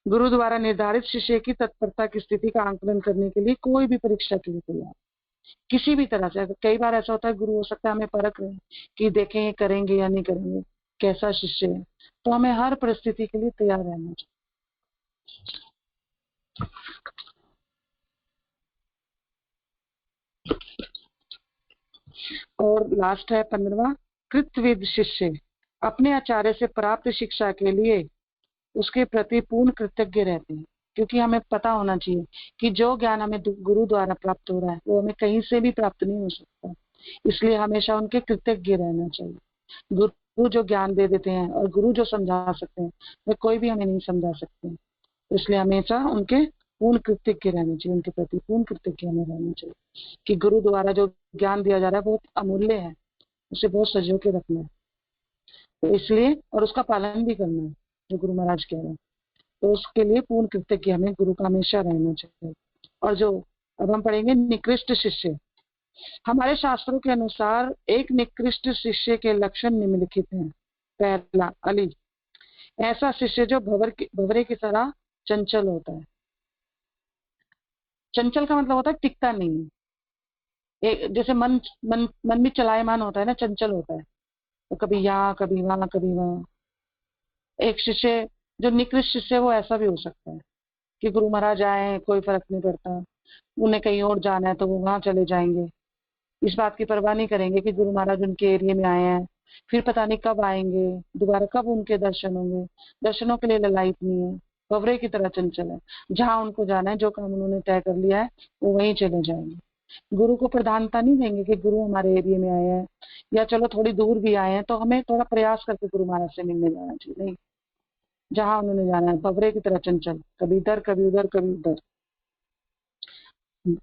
गुरु द्वारा निर्धारित शिष्य की तत्परता की स्थिति का आंकलन करने के लिए कोई भी परीक्षा के लिए तैयार, किसी भी तरह से। कई बार ऐसा होता है गुरु हो सकता है हमें परख रहे हैं कि देखें ये करेंगे या नहीं करेंगे, कैसा शिष्य है, तो हमें हर परिस्थिति के लिए तैयार रहना चाहिए। और लास्ट है 15वां, कृतविद शिष्य अपने आचार्य से प्राप्त शिक्षा के लिए उसके प्रति पूर्ण कृतज्ञ रहते हैं। क्योंकि हमें पता होना चाहिए कि जो ज्ञान हमें गुरु द्वारा प्राप्त हो रहा है वो हमें कहीं से भी प्राप्त नहीं हो सकता, इसलिए हमेशा उनके कृतज्ञ रहना चाहिए। गुरु जो ज्ञान दे देते हैं और गुरु जो समझा सकते हैं वे कोई भी हमें नहीं समझा सकते हैं, इसलिए हमेशा उनके पूर्ण कृतज्ञ रहना चाहिए, उनके प्रति पूर्ण कृतज्ञ हमें रहना चाहिए कि गुरु द्वारा जो ज्ञान दिया जा रहा है बहुत अमूल्य है, उसे बहुत सजो के रखना है, तो इसलिए और उसका पालन भी करना है जो गुरु महाराज कह रहे हैं। तो उसके लिए पूर्ण कृतज्ञ हमें गुरु का हमेशा रहना चाहिए। और जो अब हम पढ़ेंगे निकृष्ट शिष्य, हमारे शास्त्रों के अनुसार एक निकृष्ट शिष्य के लक्षण निम्नलिखित हैं। पहला अली, ऐसा शिष्य जो भंवरे की तरह चंचल होता है। चंचल का मतलब होता है टिकता नहीं है, जैसे मन मन मन भी चलायमान होता है ना, चंचल होता है, तो कभी यहाँ कभी वहां कभी वहां। एक शिष्य जो निकृष्ट शिष्य वो ऐसा भी हो सकता है कि गुरु महाराज आए कोई फर्क नहीं पड़ता, उन्हें कहीं और जाना है तो वो वहां चले जाएंगे, इस बात की परवाह नहीं करेंगे कि गुरु महाराज उनके एरिया में आए हैं, फिर पता नहीं कब आएंगे, दोबारा कब उनके दर्शन होंगे, दर्शनों के लिए ललायत नहीं है, भंवरे की तरह चंचल है। जहां उनको जाना है, जो काम उन्होंने तय कर लिया है वो वहीं चले जाएंगे। गुरु को प्रधानता नहीं देंगे कि गुरु हमारे एरिया में आए हैं या चलो थोड़ी दूर भी आए हैं तो हमें थोड़ा प्रयास करके गुरु महाराज से मिलने जाना चाहिए, नहीं, जहां उन्होंने जाना है भंवरे की तरह चंचल, कभी इधर कभी उधर कभी उधर।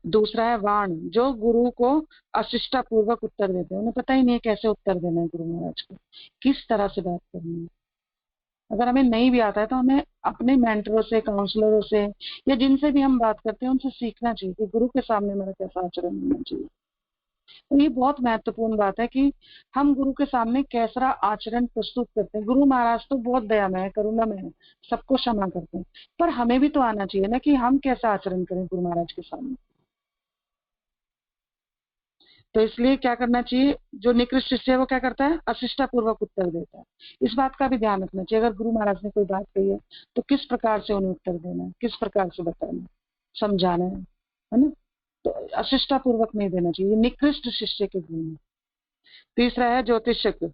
दूसरा है वाण, जो गुरु को अशिष्टा पूर्वक उत्तर देते हैं, उन्हें पता ही नहीं है कैसे उत्तर देना है गुरु महाराज को, किस तरह से बात करनी है। अगर हमें नहीं भी आता है तो हमें अपने मेंटरों से, काउंसलरों से या जिनसे भी हम बात करते हैं उनसे सीखना चाहिए कि गुरु के सामने मेरा कैसा आचरण होना चाहिए। तो ये बहुत महत्वपूर्ण बात है कि हम गुरु के सामने कैसा आचरण प्रस्तुत करते हैं। गुरु महाराज तो बहुत दयामय है, करुणामय है, सबको क्षमा करते हैं, पर हमें भी तो आना चाहिए ना कि हम कैसा आचरण करें गुरु महाराज के सामने। तो इसलिए क्या करना चाहिए, जो निकृष्ट शिष्य है वो क्या करता है, अशिष्टापूर्वक उत्तर देता है। इस बात का भी ध्यान रखना चाहिए, अगर गुरु महाराज ने कोई बात कही है तो किस प्रकार से उन्हें उत्तर देना है, किस प्रकार से बताना, समझाना है ना। तो अशिष्टापूर्वक नहीं देना चाहिए, निकृष्ट शिष्य के गुण है। तीसरा है ज्योतिषज्ञ,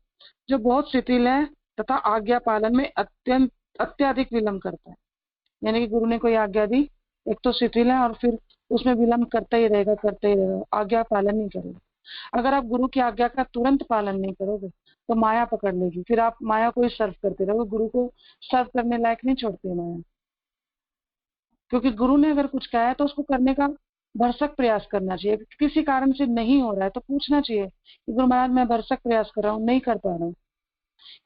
जो बहुत शिथिल है तथा आज्ञा पालन में अत्यंत अत्याधिक विलंब करता है। यानी कि गुरु ने कोई आज्ञा दी, एक तो शिथिल है और फिर उसमें विलंब करता ही रहेगा, आज्ञा पालन नहीं करेगा। अगर आप गुरु की आज्ञा का तुरंत पालन नहीं करोगे तो माया पकड़ लेगी, फिर आप माया को ही सर्व करते रहोगे, गुरु को सर्व करने लायक नहीं छोड़ती है माया। क्योंकि गुरु ने अगर कुछ कहा है तो उसको करने का भरसक प्रयास करना चाहिए। किसी कारण से नहीं हो रहा है तो पूछना चाहिए कि गुरु महाराज मैं भरसक प्रयास कर रहा हूँ, नहीं कर पा रहा हूँ।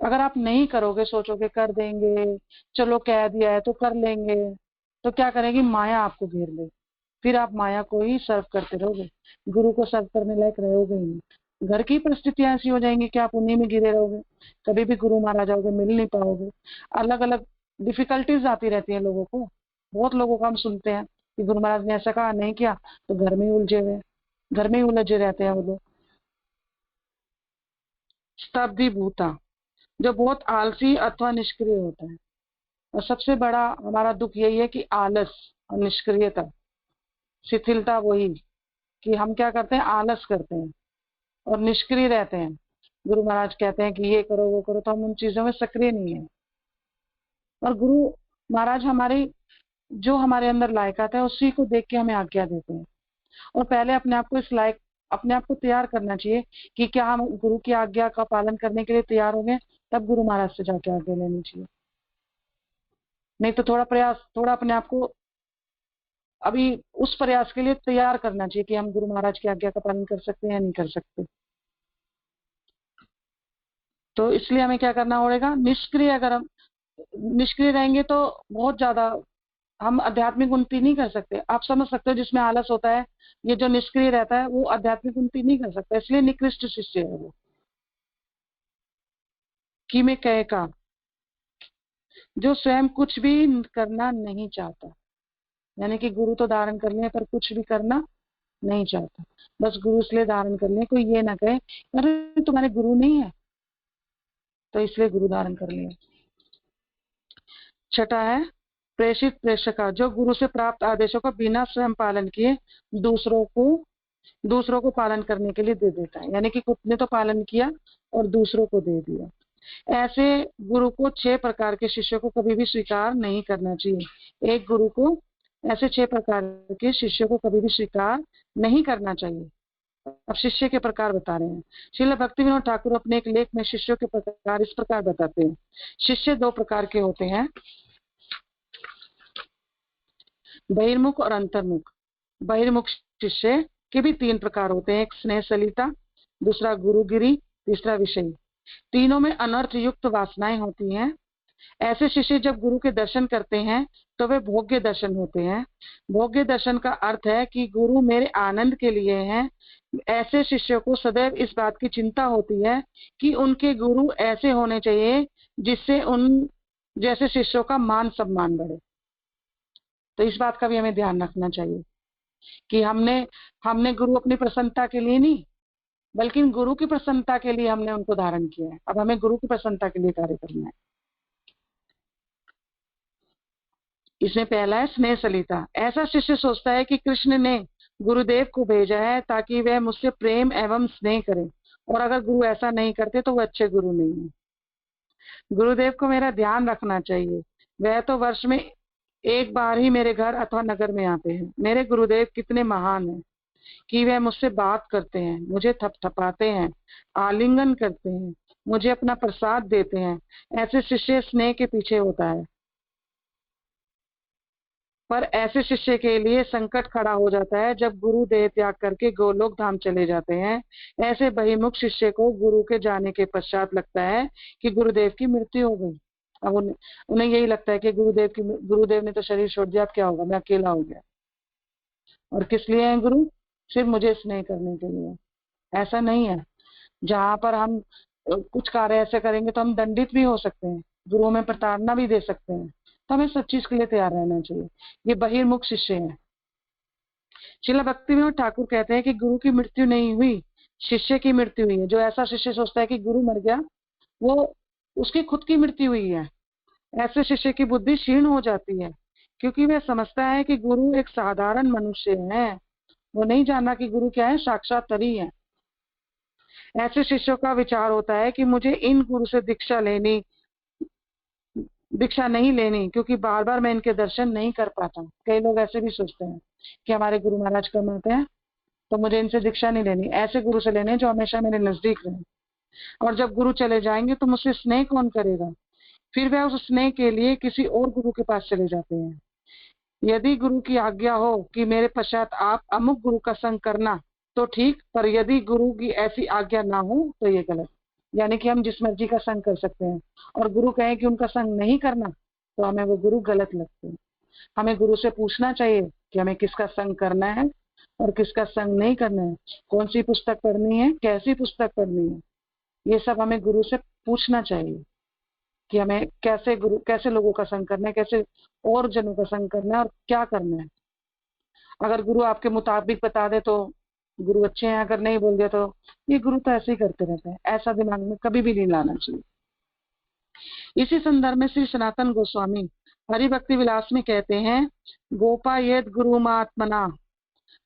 अगर आप नहीं करोगे, सोचोगे कर देंगे, चलो कह दिया है तो कर लेंगे, तो क्या करेगी माया, आपको घेर ले, फिर आप माया को ही सर्व करते रहोगे, गुरु को सर्व करने लायक रहोगे ही नहीं। घर की परिस्थितियां ऐसी हो जाएंगी कि आप उन्हीं में गिरे रहोगे, कभी भी गुरु महाराज जाओगे मिल नहीं पाओगे। अलग अलग डिफिकल्टीज आती रहती है लोगों को। बहुत लोगों का हम सुनते हैं कि गुरु महाराज ने ऐसा कहा, नहीं किया, तो घर में ही उलझे हुए, घर में ही उलझे रहते हैं वो लोग। स्तब्धि भूता, जो बहुत आलसी अथवा निष्क्रिय होता है। और सबसे बड़ा हमारा दुख यही है कि आलस और निष्क्रियता, शिथिलता, वही कि हम क्या करते हैं, आलस करते हैं और निष्क्रिय रहते हैं। गुरु महाराज कहते हैं कि ये करो वो करो, तो हम उन चीजों में सक्रिय नहीं है। और गुरु महाराज हमारी जो हमारे अंदर लायकात है उसी को देख के हमें आज्ञा देते हैं। और पहले अपने आप को इस लायक, अपने आप को तैयार करना चाहिए कि क्या हम गुरु की आज्ञा का पालन करने के लिए तैयार हो गए, तब गुरु महाराज से जाके आज्ञा लेनी चाहिए। नहीं तो थोड़ा प्रयास, थोड़ा अपने आप को अभी उस प्रयास के लिए तैयार करना चाहिए कि हम गुरु महाराज की आज्ञा का पालन कर सकते हैं या नहीं कर सकते। तो इसलिए हमें क्या करना पड़ेगा, निष्क्रिय, अगर हम निष्क्रिय रहेंगे तो बहुत ज्यादा हम आध्यात्मिक उन्नति नहीं कर सकते। आप समझ सकते हो, जिसमें आलस होता है, ये जो निष्क्रिय रहता है वो आध्यात्मिक उन्नति नहीं कर सकता, इसलिए निकृष्ट शिष्य है वो। कि मैं कहे का, जो स्वयं कुछ भी करना नहीं चाहता, यानी कि गुरु तो धारण कर लिए पर कुछ भी करना नहीं चाहता, बस गुरु इसलिए धारण कर लिए, कोई ये ना कहे अरे तुम्हारे गुरु नहीं है तो इसलिए गुरु धारण कर लिया। छठा है प्रेषित प्रेषका, जो गुरु से प्राप्त आदेशों का बिना स्वयं पालन किए दूसरों को पालन करने के लिए दे देता है। यानी कि खुद ने तो पालन किया और दूसरों को दे दिया। ऐसे गुरु को 6 प्रकार के शिष्यों को कभी भी स्वीकार नहीं करना चाहिए। एक गुरु को ऐसे 6 प्रकार के शिष्यों को कभी भी स्वीकार नहीं करना चाहिए। अब शिष्य के प्रकार बता रहे हैं। श्रील भक्ति विनोद ठाकुर अपने एक लेख में शिष्यों के प्रकार इस प्रकार बताते हैं। शिष्य 2 प्रकार के होते हैं, बहिर्मुख और अंतर्मुख। बहिर्मुख शिष्य के भी 3 प्रकार होते हैं, एक स्नेह सलिता, दूसरा गुरुगिरी, तीसरा विषयी। तीनों में अनर्थ युक्त वासनाएं होती हैं। ऐसे शिष्य जब गुरु के दर्शन करते हैं तो वे भोग्य दर्शन होते हैं। भोग्य दर्शन का अर्थ है कि गुरु मेरे आनंद के लिए हैं। ऐसे शिष्यों को सदैव इस बात की चिंता होती है कि उनके गुरु ऐसे होने चाहिए जिससे उन जैसे शिष्यों का मान सम्मान बढ़े। तो इस बात का भी हमें ध्यान रखना चाहिए कि हमने गुरु अपनी प्रसन्नता के लिए नहीं, बल्कि गुरु की प्रसन्नता के लिए हमने उनको धारण किया है। अब हमें गुरु की प्रसन्नता के लिए कार्य करना है। इसमें पहला है स्नेह सलिता। ऐसा शिष्य सोचता है कि कृष्ण ने गुरुदेव को भेजा है ताकि वह मुझसे प्रेम एवं स्नेह करे, और अगर गुरु ऐसा नहीं करते तो वह अच्छे गुरु नहीं है। गुरुदेव को मेरा ध्यान रखना चाहिए, वह तो वर्ष में एक बार ही मेरे घर अथवा नगर में आते हैं। मेरे गुरुदेव कितने महान हैं कि वह मुझसे बात करते हैं, मुझे थपथपाते हैं, आलिंगन करते हैं, मुझे अपना प्रसाद देते हैं। ऐसे शिष्य स्नेह के पीछे होता है, पर ऐसे शिष्य के लिए संकट खड़ा हो जाता है जब गुरु देह त्याग करके गोलोक धाम चले जाते हैं। ऐसे बहिर्मुख शिष्य को गुरु के जाने के पश्चात लगता है कि गुरुदेव की मृत्यु हो गई। अब उन्हें यही लगता है कि गुरुदेव ने तो शरीर छोड़ दिया, अब क्या होगा, मैं अकेला हो गया। और किस लिए है गुरु? सिर्फ मुझे स्नेह करने के लिए। ऐसा नहीं है। जहां पर हम कुछ कार्य ऐसे करेंगे तो हम दंडित भी हो सकते हैं, गुरुओं में प्रताड़ना भी दे सकते हैं, तो हमें सब चीज के लिए तैयार रहना चाहिए। ये बहिर्मुख शिष्य हैं। श्रील भक्तिविनोद ठाकुर कहते हैं कि गुरु की मृत्यु नहीं हुई, शिष्य की मृत्यु हुई है। जो ऐसा शिष्य सोचता है कि गुरु मर गया, वो उसकी खुद की मृत्यु हुई है। ऐसे शिष्य की बुद्धि क्षीण हो जाती है, क्योंकि वह समझता है कि गुरु एक साधारण मनुष्य है। वो नहीं जाना कि गुरु क्या है, साक्षात तरी है। ऐसे शिष्यों का विचार होता है कि मुझे इन गुरु से दीक्षा नहीं लेनी, क्योंकि बार बार मैं इनके दर्शन नहीं कर पाता। कई लोग ऐसे भी सोचते हैं कि हमारे गुरु महाराज कम आते हैं, तो मुझे इनसे दीक्षा नहीं लेनी, ऐसे गुरु से लेने जो हमेशा मेरे नजदीक रहे। और जब गुरु चले जाएंगे तो मुझसे स्नेह कौन करेगा? फिर वह उस स्नेह के लिए किसी और गुरु के पास चले जाते हैं। यदि गुरु की आज्ञा हो कि मेरे पश्चात आप अमुक गुरु का संग करना, तो ठीक, पर यदि गुरु की ऐसी आज्ञा ना हो तो ये गलत। यानी कि हम जिस मर्जी का संग कर सकते हैं, और गुरु कहे कि उनका संग नहीं करना, तो हमें वो गुरु गलत लगते हैं। हमें गुरु से पूछना चाहिए कि हमें किसका संग करना है और किसका संग नहीं करना है, कौन सी पुस्तक पढ़नी है, कैसी पुस्तक पढ़नी है। ये सब हमें गुरु से पूछना चाहिए कि हमें कैसे लोगों का संग करना है, कैसे और जनों का संग करना है और क्या करना है। अगर गुरु आपके मुताबिक बता दे तो गुरु अच्छे हैं, अगर नहीं बोल दिया तो ये गुरु तो ऐसे ही करते रहते हैं। ऐसा दिमाग में कभी भी नहीं लाना चाहिए। इसी संदर्भ में श्री सनातन गोस्वामी हरि भक्ति विलास में कहते हैं, गोपायेद गुरु महात्मना,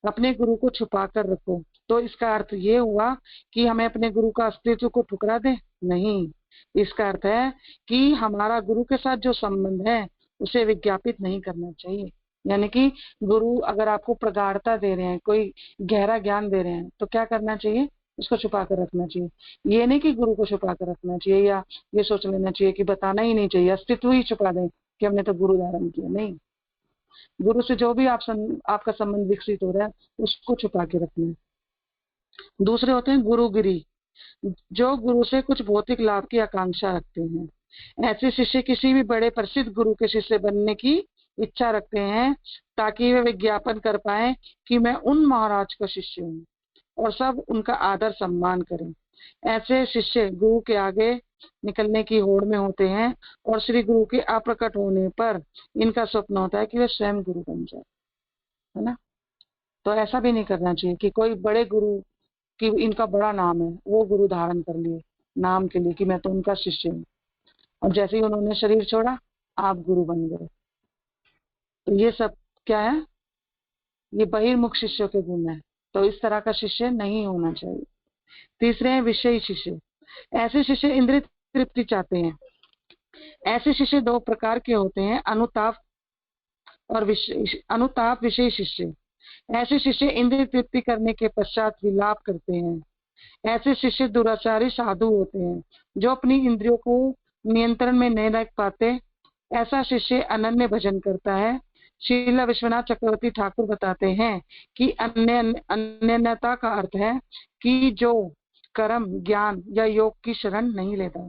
अपने गुरु को छुपा कर रखो। तो इसका अर्थ ये हुआ कि हमें अपने गुरु का अस्तित्व को ठुकरा दे? नहीं, इसका अर्थ है कि हमारा गुरु के साथ जो संबंध है उसे विज्ञापित नहीं करना चाहिए। यानी कि गुरु अगर आपको प्रगाढ़ता दे रहे हैं, कोई गहरा ज्ञान दे रहे हैं, तो क्या करना चाहिए? उसको छुपा कर रखना चाहिए। ये नहीं कि गुरु को छुपा कर रखना चाहिए या ये सोच लेना चाहिए कि बताना ही नहीं चाहिए, अस्तित्व ही छुपा दें कि हमने तो गुरु धारण किया। नहीं, गुरु से जो भी आपका संबंध विकसित हो रहा है उसको छुपा के रखना है। दूसरे होते हैं गुरुगिरी, जो गुरु से कुछ भौतिक लाभ की आकांक्षा रखते हैं। ऐसे शिष्य किसी भी बड़े प्रसिद्ध गुरु के शिष्य बनने की इच्छा रखते हैं, ताकि वे विज्ञापन कर पाए कि मैं उन महाराज का शिष्य हूँ और सब उनका आदर सम्मान करें। ऐसे शिष्य गुरु के आगे निकलने की होड़ में होते हैं, और श्री गुरु के अप्रकट होने पर इनका स्वप्न होता है कि वे स्वयं गुरु बन जाए, है ना। तो ऐसा भी नहीं करना चाहिए कि कोई बड़े गुरु कि इनका बड़ा नाम है, वो गुरु धारण कर लिए नाम के लिए कि मैं तो उनका शिष्य हूँ, और जैसे ही उन्होंने शरीर छोड़ा आप गुरु बन गए। तो ये सब क्या है? ये बहिर्मुख शिष्यों के गुण है। तो इस तरह का शिष्य नहीं होना चाहिए। तीसरे हैं विषयी शिष्य। ऐसे शिष्य इंद्रिय तृप्ति चाहते हैं। ऐसे शिष्य दो प्रकार के होते हैं, अनुताप विषयी शिष्य। ऐसे शिष्य इंद्रिय तृप्ति करने के पश्चात विलाप करते हैं। ऐसे शिष्य दुराचारी साधु होते हैं, जो अपनी इंद्रियों को नियंत्रण में नहीं रख पाते। ऐसा शिष्य अनन्य भजन करता है। श्रील विश्वनाथ चक्रवर्ती ठाकुर बताते हैं कि अनन्यता का अर्थ है कि जो कर्म, ज्ञान या योग की शरण नहीं लेता।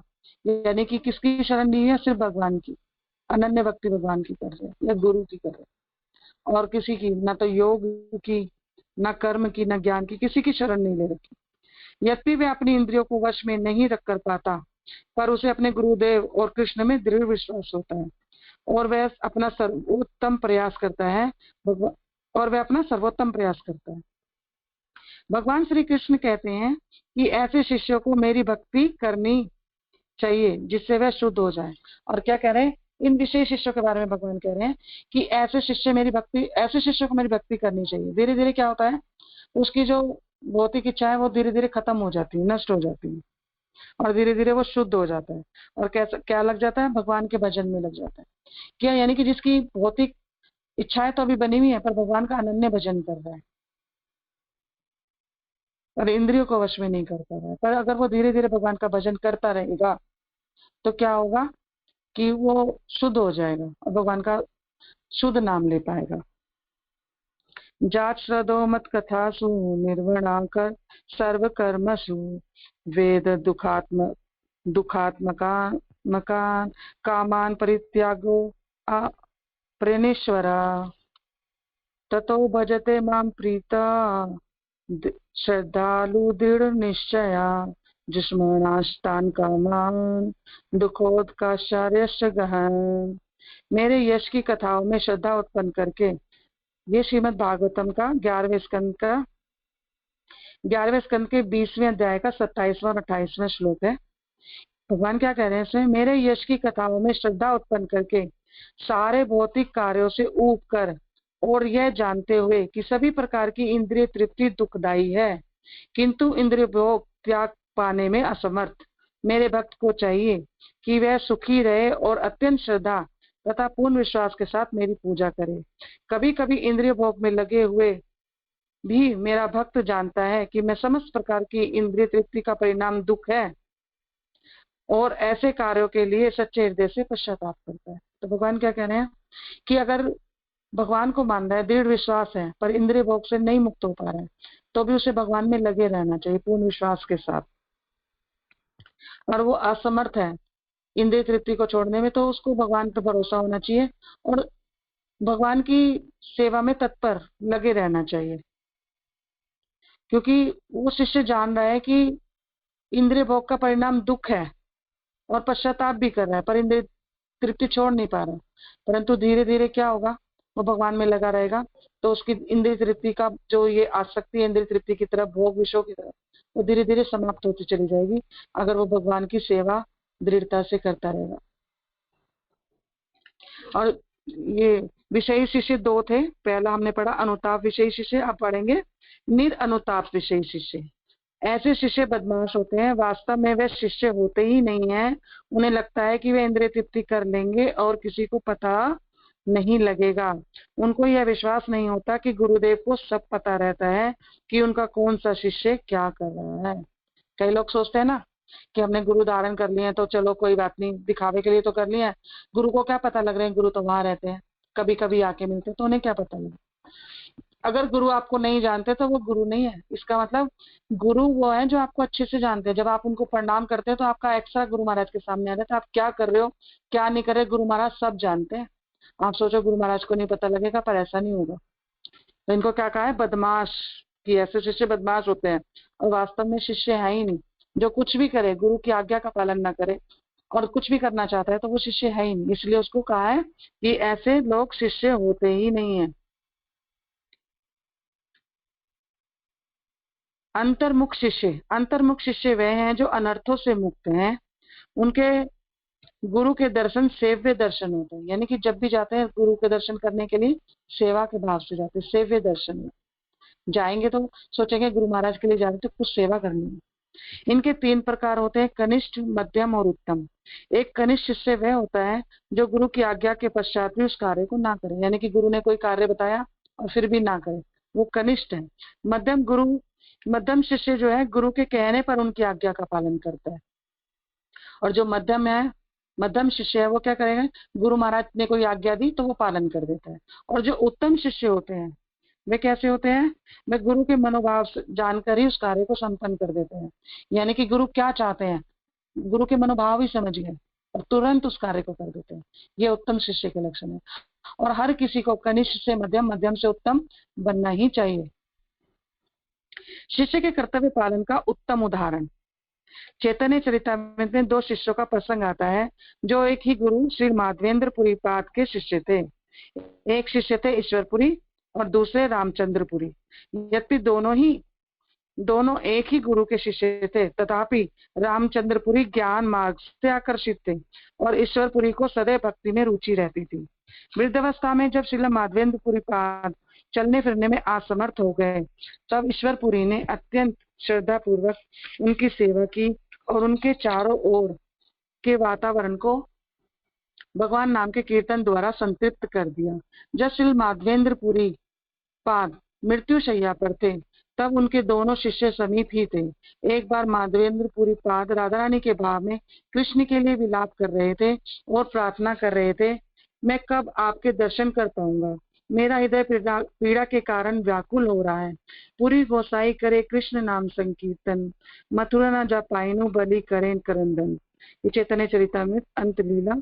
यानी कि किसकी शरण नहीं है? सिर्फ भगवान की। अनन्य भक्ति भगवान की कर रहे या गुरु की कर रहे, और किसी की, ना तो योग की, ना कर्म की, ना ज्ञान की, किसी की शरण नहीं ले रखी। यद्यपि वे अपनी इंद्रियों को वश में नहीं रख कर पाता, पर उसे अपने गुरुदेव और कृष्ण में दृढ़ विश्वास होता है, और वह अपना सर्वोत्तम प्रयास करता है। भगवान श्री कृष्ण कहते हैं कि ऐसे शिष्यों को मेरी भक्ति करनी चाहिए, जिससे वह शुद्ध हो जाए। और क्या कह रहे हैं? इन विशेष शिष्यों के बारे में भगवान कह रहे हैं कि ऐसे शिष्यों को मेरी भक्ति करनी चाहिए। धीरे धीरे क्या होता है? उसकी जो भौतिक इच्छा है वो धीरे धीरे खत्म हो जाती है, नष्ट हो जाती है, और धीरे धीरे वो शुद्ध हो जाता है। और क्या लग जाता है? भगवान के भजन में लग जाता है। क्या? यानी कि जिसकी भौतिक इच्छाएं तो अभी बनी हुई है, पर भगवान का अनन्य भजन कर रहा है, और इंद्रियों को वश में नहीं कर पा रहा है। पर अगर वो धीरे धीरे भगवान का भजन करता रहेगा तो क्या होगा कि वो शुद्ध हो जाएगा और भगवान का शुद्ध नाम ले पाएगा। जात श्रद्धो मत कथासु निर्वणाकर सर्व कर्मसु वेद दुखात्मका मकान कामान परित्यागो प्रेणेश्वर ततो भजते मां प्रीता श्रद्धालु दृढ़ निश्चया जुष्मणास्तान कामान दुखोदकाश्चर्यश्च गहन। मेरे यश की कथाओं में श्रद्धा उत्पन्न करके, ये श्रीमद् भागवतम का 11वें स्कंद के 20वें अध्याय का 27वां और 28वां श्लोक है। भगवान क्या कह रहे हैं इसमें? मेरे यश की कथाओं में श्रद्धा उत्पन्न करके सारे भौतिक कार्यों से ऊब कर और यह जानते हुए कि सभी प्रकार की इंद्रिय तृप्ति दुखदायी है, किंतु इंद्रिय भोग त्याग पाने में असमर्थ मेरे भक्त को चाहिए कि वह सुखी रहे और अत्यंत श्रद्धा तथा पूर्ण विश्वास के साथ मेरी पूजा करे। कभी कभी इंद्रिय भोग में लगे हुए भी मेरा भक्त जानता है कि मैं समस्त प्रकार की इंद्रिय तृप्ति का परिणाम दुख है और ऐसे कार्यों के लिए सच्चे हृदय से पश्चाताप करता है। तो भगवान क्या कह रहे हैं कि अगर भगवान को मान रहा है, दृढ़ विश्वास है, पर इंद्रिय भोग से नहीं मुक्त हो पा रहा है, तो भी उसे भगवान में लगे रहना चाहिए पूर्ण विश्वास के साथ। और वो असमर्थ है इंद्रिय तृप्ति को छोड़ने में, तो उसको भगवान पर भरोसा होना चाहिए और भगवान की सेवा में तत्पर लगे रहना चाहिए, क्योंकि वो शिष्य जान रहा है कि इंद्रिय भोग का परिणाम दुख है और पश्चाताप भी कर रहा है, पर इंद्रिय तृप्ति छोड़ नहीं पा रहा। परंतु धीरे धीरे क्या होगा, वो भगवान में लगा रहेगा, तो उसकी इंद्रिय तृप्ति का जो ये आसक्ति है इंद्रिय तृप्ति की तरफ, भोग विषयों की तरफ, वो धीरे धीरे समाप्त होती चली जाएगी अगर वो भगवान की सेवा दृढ़ता से करता रहेगा। और ये विषयी शिष्य 2 थे। पहला हमने पढ़ा अनुताप विषयी शिष्य, अब पढ़ेंगे निरअनुताप विषयी शिष्य। ऐसे शिष्य बदमाश होते हैं, वास्तव में वे शिष्य होते ही नहीं है। उन्हें लगता है कि वे इंद्रिय तृप्ति कर लेंगे और किसी को पता नहीं लगेगा। उनको यह विश्वास नहीं होता कि गुरुदेव को सब पता रहता है कि उनका कौन सा शिष्य क्या कर रहा है। कई लोग सोचते हैं ना कि हमने गुरु धारण कर लिए हैं तो चलो कोई बात नहीं, दिखावे के लिए तो कर लिया है, गुरु को क्या पता लग रहे हैं, गुरु तो वहां रहते हैं, कभी कभी आके मिलते हैं, तो उन्हें क्या पता लगे। अगर गुरु आपको नहीं जानते तो वो गुरु नहीं है। इसका मतलब गुरु वो है जो आपको अच्छे से जानते हैं। जब आप उनको प्रणाम करते हैं तो आपका एक्स्ट्रा गुरु महाराज के सामने आ जाता है, आप क्या कर रहे हो क्या नहीं कर रहे, गुरु महाराज सब जानते हैं। आप सोचो गुरु महाराज को नहीं पता लगेगा, पर ऐसा नहीं होगा। तो इनको क्या कहा है, बदमाश, कि ऐसे शिष्य बदमाश होते हैं और वास्तव में शिष्य है ही नहीं। जो कुछ भी करे, गुरु की आज्ञा का पालन ना करे और कुछ भी करना चाहता है तो वो शिष्य है ही नहीं। इसलिए उसको कहा है कि ऐसे लोग शिष्य होते ही नहीं है। अंतर्मुख शिष्य वे हैं जो अनर्थों से मुक्त हैं। उनके गुरु के दर्शन सेव्य दर्शन होते हैं, यानी कि जब भी जाते हैं गुरु के दर्शन करने के लिए सेवा के भाव से जाते हैं। सेव्य दर्शन में जाएंगे तो सोचेंगे गुरु महाराज के लिए जा रहे तो कुछ सेवा करनी है। इनके 3 प्रकार होते हैं, कनिष्ठ, मध्यम और उत्तम। एक कनिष्ठ शिष्य वह होता है जो गुरु की आज्ञा के पश्चात भी उस कार्य को ना करे, यानी कि गुरु ने कोई कार्य बताया और फिर भी ना करे, वो कनिष्ठ है। मध्यम शिष्य जो है गुरु के कहने पर उनकी आज्ञा का पालन करता है। और जो मध्यम शिष्य है वो क्या करेगा, गुरु महाराज ने कोई आज्ञा दी तो वो पालन कर देता है। और जो उत्तम शिष्य होते हैं वे कैसे होते हैं, वे गुरु के मनोभाव जानकर ही उस कार्य को संपन्न कर देते हैं। यानी कि गुरु क्या चाहते हैं, गुरु के मनोभाव ही समझ गए और तुरंत उस कार्य को कर देते हैं। ये उत्तम शिष्य के लक्षण है। और हर किसी को कनिष्ठ से मध्यम, मध्यम से उत्तम बनना ही चाहिए। शिष्य के कर्तव्य पालन का उत्तम उदाहरण चैतन्य चरितामृत में 2 शिष्यों का प्रसंग आता है जो एक ही गुरु श्री माधवेंद्रपुरी पाद के शिष्य थे। एक शिष्य थे ईश्वरपुरी और दूसरे रामचंद्रपुरी। यद्यपि दोनों एक ही गुरु के शिष्य थे, तथापि रामचंद्रपुरी ज्ञान मार्ग से आकर्षित थे और ईश्वरपुरी को सदैव भक्ति में रुचि रहती थी। वृद्धावस्था में जब श्रील माधवेंद्रपुरी पाद चलने फिरने में असमर्थ हो गए, तब ईश्वरपुरी ने अत्यंत श्रद्धा पूर्वक उनकी सेवा की और उनके चारों ओर के वातावरण को भगवान नाम के कीर्तन द्वारा संतृप्त कर दिया। जब श्री माधवेंद्रपुरी पाद मृत्युशैया पर थे तब उनके दोनों शिष्य समीप ही थे। एक बार माधवेंद्रपुरी पाद राधा रानी के भाव में कृष्ण के लिए विलाप कर रहे थे और प्रार्थना कर रहे थे, मैं कब आपके दर्शन कर पाऊंगा, मेरा हृदय पीड़ा के कारण व्याकुल हो रहा है। पूरी गोसाई करे कृष्ण नाम संकीर्तन, मथुरा न जा पाइनु बलि करें करंदन। ये चैतन्य चरितामृत अंत लीला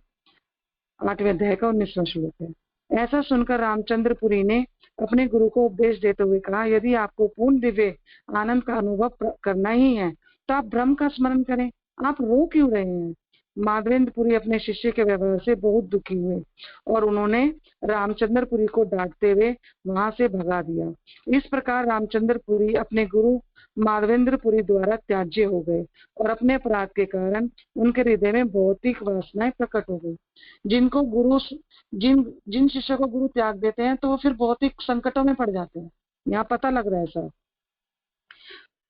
8वें अध्याय का 19वां श्लोक है। ऐसा सुनकर रामचंद्रपुरी ने अपने गुरु को उपदेश देते हुए कहा, यदि आपको पूर्ण दिव्य आनंद का अनुभव करना ही है तो आप ब्रह्म का स्मरण करें, आप रो क्यों रहे हैं। माधवेंद्रपुरी अपने शिष्य के व्यवहार से बहुत दुखी हुए और उन्होंने रामचंद्रपुरी को डांटते हुए वहां से भगा दिया। इस प्रकार रामचंद्रपुरी अपने गुरु माधवेंद्रपुरी द्वारा त्याज्य हो गए और अपने अपराध के कारण उनके हृदय में भौतिक वासनाएं प्रकट हो गई। जिनको गुरु जिन शिष्यों को गुरु त्याग देते हैं तो वो फिर भौतिक संकटों में पड़ जाते हैं, यहाँ पता लग रहा है सर।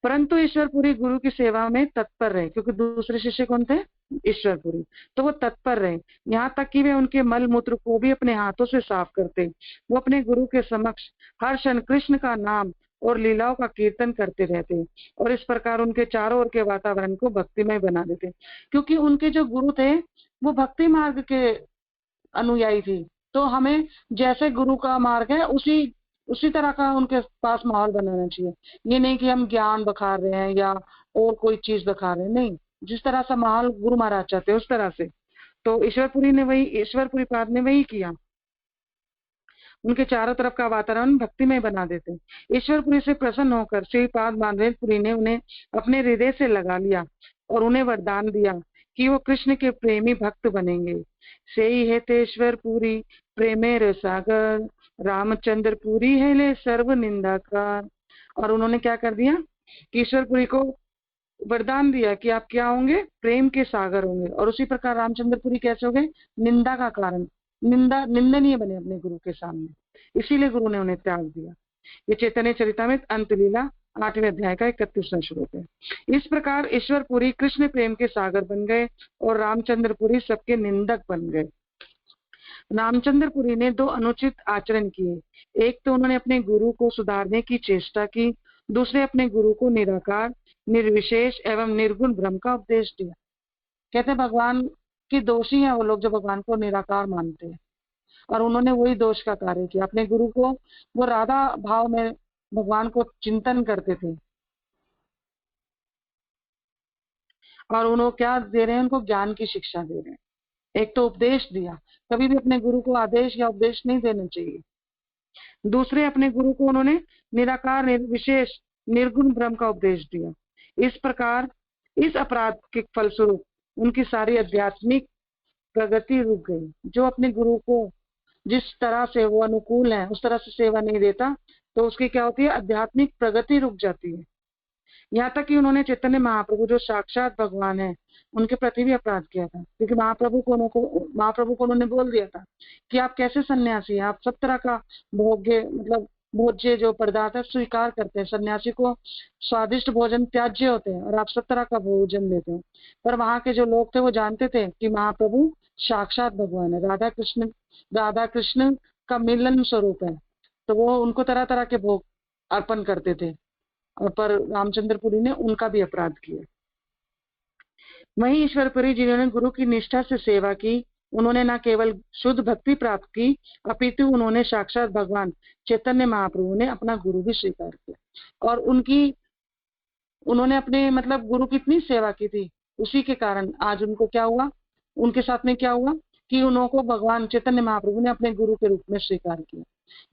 परंतु ईश्वरपुरी गुरु की सेवा में तत्पर रहे, क्योंकि दूसरे शिष्य कौन थे, ईश्वरपुरी, तो वो तत्पर रहे, यहाँ तक कि वे उनके मल मूत्र को भी अपने हाथों से साफ करते। वो अपने गुरु के समक्ष हर क्षण कृष्ण का नाम और लीलाओं का कीर्तन करते रहते और इस प्रकार उनके चारों ओर के वातावरण को भक्तिमय बना देते, क्योंकि उनके जो गुरु थे वो भक्ति मार्ग के अनुयायी थी। तो हमें जैसे गुरु का मार्ग है उसी तरह का उनके पास माहौल बनाना चाहिए। ये नहीं कि हम ज्ञान बखा रहे हैं या और कोई चीज बखा रहे हैं, नहीं, जिस तरह से माहौल गुरु महाराज चाहते हैं उस तरह से। तो ईश्वरपुरी पाद ने वही किया, उनके चारों तरफ का वातावरण भक्तिमय बना देते। ईश्वरपुरी से प्रसन्न होकर श्रीपाद माधवेंद्रपुरी ने उन्हें अपने हृदय से लगा लिया और उन्हें वरदान दिया कि वो कृष्ण के प्रेमी भक्त बनेंगे। सेई है तेश्वरपुरी प्रेमे रसागर, रामचंद्रपुरी है ले सर्व निंदाकार। और उन्होंने क्या कर दिया, ईश्वरपुरी को वरदान दिया कि आप क्या होंगे, प्रेम के सागर होंगे। और उसी प्रकार रामचंद्रपुरी कैसे हो गए, निंदा का कारण, निंदनीय बने अपने गुरु के सामने, इसीलिए गुरु ने उन्हें त्याग दिया। ये चैतन्य चरितामृत अंत लीला 8वें अध्याय का 31वां श्लोक है। इस प्रकार ईश्वरपुरी कृष्ण प्रेम के सागर बन गए और रामचंद्रपुरी सबके निंदक बन गए। रामचंद्रपुरी ने 2 अनुचित आचरण किए, एक तो उन्होंने अपने गुरु को सुधारने की चेष्टा की, दूसरे अपने गुरु को निराकार, निर्विशेष एवं निर्गुण ब्रह्म का उपदेश दिया। कहते भगवान की दोषी हैं वो लोग जो भगवान को निराकार मानते हैं, और उन्होंने वही दोष का कार्य किया। अपने गुरु को वो राधा भाव में भगवान को चिंतन करते थे और उन्होंने क्या दे रहे हैं, उनको ज्ञान की शिक्षा दे रहे हैं, एक तो उपदेश दिया, कभी भी अपने गुरु को आदेश या उपदेश नहीं देना चाहिए। दूसरे अपने गुरु को उन्होंने निराकार, निर्विशेष, निर्गुण ब्रह्म का उपदेश दिया। इस प्रकार इस अपराध के फलस्वरूप उनकी सारी आध्यात्मिक प्रगति रुक गई। जो अपने गुरु को जिस तरह से वो अनुकूल है उस तरह से सेवा नहीं देता तो उसकी क्या होती है, आध्यात्मिक प्रगति रुक जाती है। यहाँ तक कि उन्होंने चैतन्य महाप्रभु जो साक्षात भगवान है उनके प्रति भी अपराध किया था, क्योंकि महाप्रभु को उन्होंने बोल दिया था कि आप कैसे सन्यासी हैं, आप सब तरह का भोग्य मतलब भोज्य जो पदार्थ है स्वीकार करते हैं, सन्यासी को स्वादिष्ट भोजन त्याज्य होते हैं और आप सब तरह का भोजन देते हैं। पर वहां के जो लोग थे वो जानते थे कि महाप्रभु साक्षात भगवान है, राधा कृष्ण का मिलन स्वरूप है, तो वो उनको तरह तरह के भोग अर्पण करते थे। और पर रामचंद्रपुरी ने उनका भी अपराध किया। वहीं ईश्वरपुरी जिन्होंने गुरु की निष्ठा से सेवा की, उन्होंने न केवल शुद्ध भक्ति प्राप्त की अपितु उन्होंने साक्षात भगवान चैतन्य महाप्रभु ने अपना गुरु भी स्वीकार किया। और उन्होंने अपने मतलब गुरु की इतनी सेवा की थी, उसी के कारण आज उनको क्या हुआ, उनके साथ में क्या हुआ कि उनको भगवान चैतन्य महाप्रभु ने अपने गुरु के रूप में स्वीकार किया।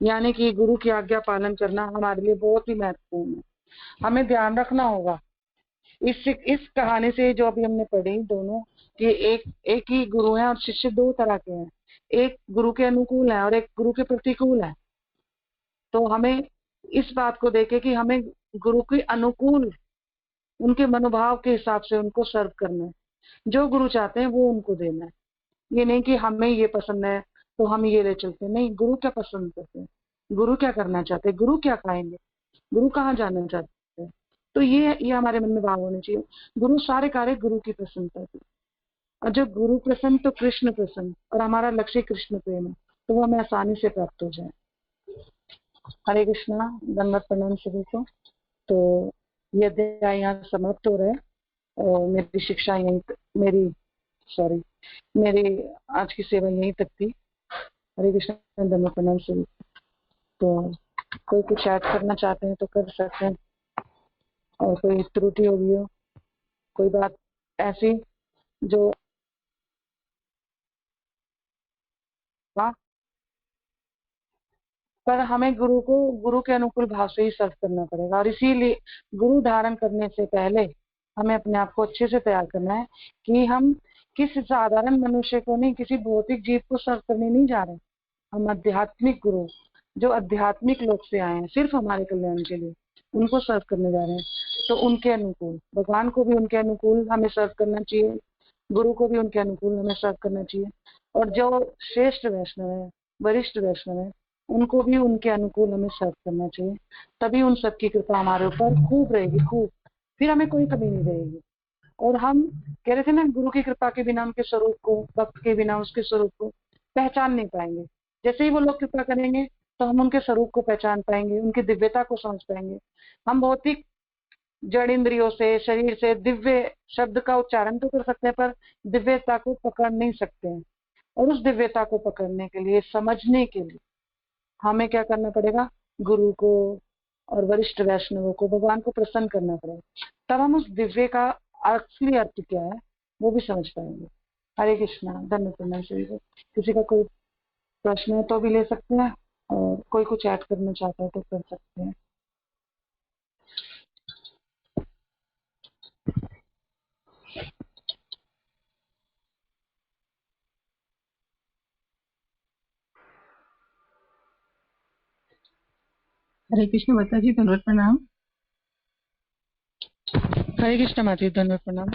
यानी कि गुरु की आज्ञा पालन करना हमारे लिए बहुत ही महत्वपूर्ण है। हमें ध्यान रखना होगा इस कहानी से जो अभी हमने पढ़ी दोनों कि एक ही गुरु है और शिष्य 2 तरह के हैं, एक गुरु के अनुकूल है और एक गुरु के प्रतिकूल है। तो हमें इस बात को देखे कि हमें गुरु के अनुकूल उनके मनोभाव के हिसाब से उनको सर्व करना है, जो गुरु चाहते हैं वो उनको देना है। ये नहीं कि हमें ये पसंद है तो हम ये ले चलते, नहीं, गुरु क्या पसंद करते हैं, गुरु क्या करना चाहते हैं, गुरु क्या खाएंगे, गुरु कहाँ जाना चाहते हैं। तो ये हमारे मन में भाव होने चाहिए, गुरु सारे कार्य गुरु की प्रसन्नता है, और जब गुरु प्रसन्न तो कृष्ण प्रसन्न, और हमारा लक्ष्य कृष्ण प्रेम है, तो वो हमें आसानी से प्राप्त हो जाए। हरे कृष्णा, दंडवत प्रणाम सभी को। तो ये अध्याय यहाँ समाप्त हो रहा है और मेरी शिक्षा मेरी आज की सेवा यहीं तक थी। हरे कृष्णा, दंडवत प्रणाम सभी को। तो कोई कुछ ऐड करना चाहते हैं तो कर सकते हैं, और कोई त्रुटि होगी हो, कोई बात ऐसी जो हाँ, पर हमें गुरु के अनुकूल भाव से ही सर्व करना पड़ेगा, और इसीलिए गुरु धारण करने से पहले हमें अपने आप को अच्छे से तैयार करना है कि हम किस साधारण मनुष्य को नहीं, किसी भौतिक जीव को सर्व करने नहीं जा रहे। हम आध्यात्मिक गुरु, जो आध्यात्मिक लोक से आए हैं सिर्फ हमारे कल्याण के लिए, उनको सर्व करने जा रहे हैं। तो उनके अनुकूल, भगवान को भी उनके अनुकूल हमें सर्व करना चाहिए, गुरु को भी उनके अनुकूल हमें सर्व करना चाहिए, और जो श्रेष्ठ वैष्णव है, वरिष्ठ वैष्णव है, उनको भी उनके अनुकूल हमें सर्व करना चाहिए। तभी उन सबकी कृपा हमारे ऊपर खूब रहेगी, खूब, फिर हमें कोई कमी नहीं रहेगी। और हम कह रहे थे ना, गुरु की कृपा के बिना उनके स्वरूप को, भक्त के बिना उसके स्वरूप को पहचान नहीं पाएंगे। जैसे ही वो लोग कृपा करेंगे तो हम उनके स्वरूप को पहचान पाएंगे, उनकी दिव्यता को समझ पाएंगे। हम भौतिक जड़ इंद्रियों से, शरीर से दिव्य शब्द का उच्चारण तो कर सकते हैं, पर दिव्यता को पकड़ नहीं सकते हैं। और उस दिव्यता को पकड़ने के लिए, समझने के लिए हमें क्या करना पड़ेगा? गुरु को और वरिष्ठ वैष्णवों को, भगवान को प्रसन्न करना पड़ेगा। तब हम उस दिव्य का असली अर्थ क्या है वो भी समझ पाएंगे। हरे कृष्णा, धन्य प्रणाम सभी को। किसी का कोई प्रश्न है तो भी ले सकते हैं, और कोई कुछ ऐड करना चाहता है तो कर सकते हैं। हरे कृष्ण माता जी, धन्यवाद प्रणाम। हरे कृष्ण माता जी, धन्य प्रणाम।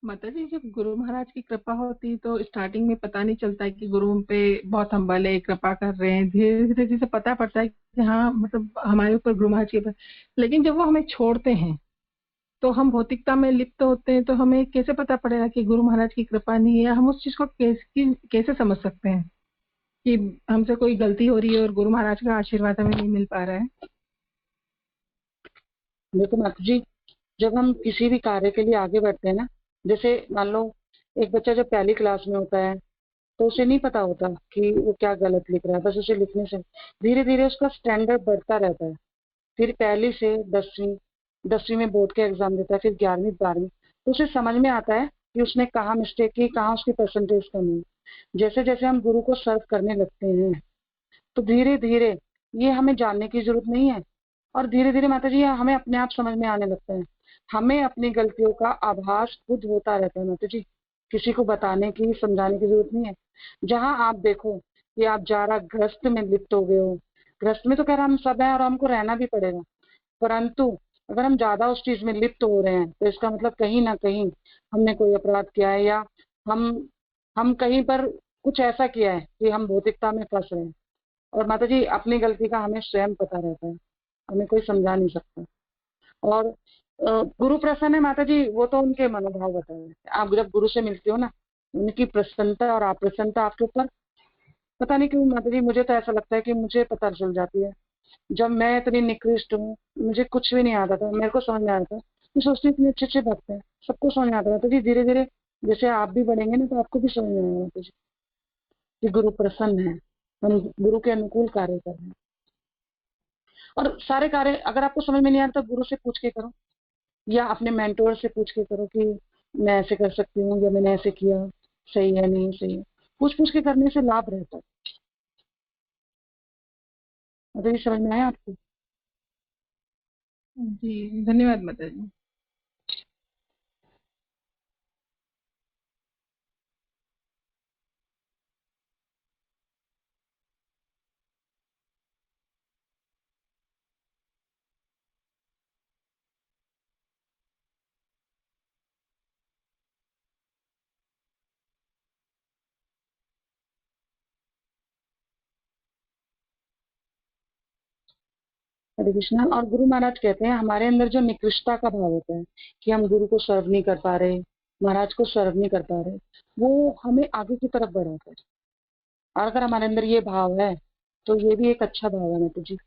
माता जी, जब गुरु महाराज की कृपा होती है तो स्टार्टिंग में पता नहीं चलता है कि गुरु हम पे बहुत हम्बल है, कृपा कर रहे हैं। धीरे धीरे जैसे पता पड़ता है कि हाँ, मतलब हमारे ऊपर गुरु महाराज की कृपा। लेकिन जब वो हमें छोड़ते हैं तो हम भौतिकता में लिप्त होते हैं, तो हमें कैसे पता पड़ेगा कि गुरु महाराज की कृपा नहीं है? हम उस चीज को कैसे समझ सकते हैं कि हमसे कोई गलती हो रही है और गुरु महाराज का आशीर्वाद हमें नहीं मिल पा रहा है? देखो माता जी, जब हम किसी भी कार्य के लिए आगे बढ़ते हैं ना, जैसे मान लो एक बच्चा जब पहली क्लास में होता है तो उसे नहीं पता होता कि वो क्या गलत लिख रहा है, बस उसे लिखने से धीरे धीरे उसका स्टैंडर्ड बढ़ता रहता है। फिर पहली से 10वीं, 10वीं में बोर्ड के एग्जाम देता है, फिर 11वीं 12वीं, तो उसे समझ में आता है कि उसने कहाँ मिस्टेक की, कहाँ उसकी परसेंटेज कम हुई। जैसे जैसे हम गुरु को सर्व करने लगते हैं तो धीरे धीरे ये हमें जानने की जरूरत नहीं है, और धीरे धीरे माता जी हमें अपने आप समझ में आने लगता है। हमें अपनी गलतियों का आभास खुद होता रहता है माता जी, किसी को बताने की, समझाने की जरूरत नहीं है। जहां आप देखो कि आप जारा ग्रस्त में लिप्त हो गए हो, ग्रस्त में तो खैर हम सब हैं और हमको रहना भी पड़ेगा, परंतु अगर हम ज्यादा उस चीज में लिप्त हो रहे हैं तो इसका मतलब कहीं ना कहीं हमने कोई अपराध किया है, या हम हम कहीं पर कुछ ऐसा किया है कि हम भौतिकता में फंस रहे हैं। और माता जी अपनी गलती का हमें स्वयं पता रहता है, हमें कोई समझा नहीं सकता। और गुरु प्रसन्न है माता जी, वो तो उनके मनोभाव बताए हैं। आप जब गुरु से मिलते हो ना, उनकी प्रसन्नता और अप्रसन्नता आपके ऊपर, पता नहीं क्यों माता जी, मुझे तो ऐसा लगता है कि मुझे पता चल जाती है। जब मैं इतनी निकृष्ट हूँ, मुझे कुछ भी नहीं आता था, मेरे को समझ में आता था, मैं सोचती हूँ इतने अच्छे अच्छे भक्त हैं, सबको समझ में आता था। तो जी धीरे धीरे जैसे आप भी बढ़ेंगे ना तो आपको भी समझ में आएगा माता जी कि गुरु प्रसन्न है, हम गुरु के अनुकूल कार्य कर रहे हैं। और सारे कार्य अगर आपको समझ में नहीं आता तो गुरु से पूछ के करो, या अपने मेंटोर से पूछ के करो कि मैं ऐसे कर सकती हूँ या मैंने ऐसे किया, सही है नहीं सही है, पूछ पूछ के करने से लाभ रहता है। मतलब ये समझ में आया आपको? जी धन्यवाद माता जी। हरे कृष्णा। और गुरु महाराज कहते हैं हमारे अंदर जो निकृष्टता का भाव होता है कि हम गुरु को सर्व नहीं कर पा रहे, महाराज को सर्व नहीं कर पा रहे, वो हमें आगे की तरफ बढ़ाता है। और अगर हमारे अंदर ये भाव है तो ये भी एक अच्छा भाव है माता जी।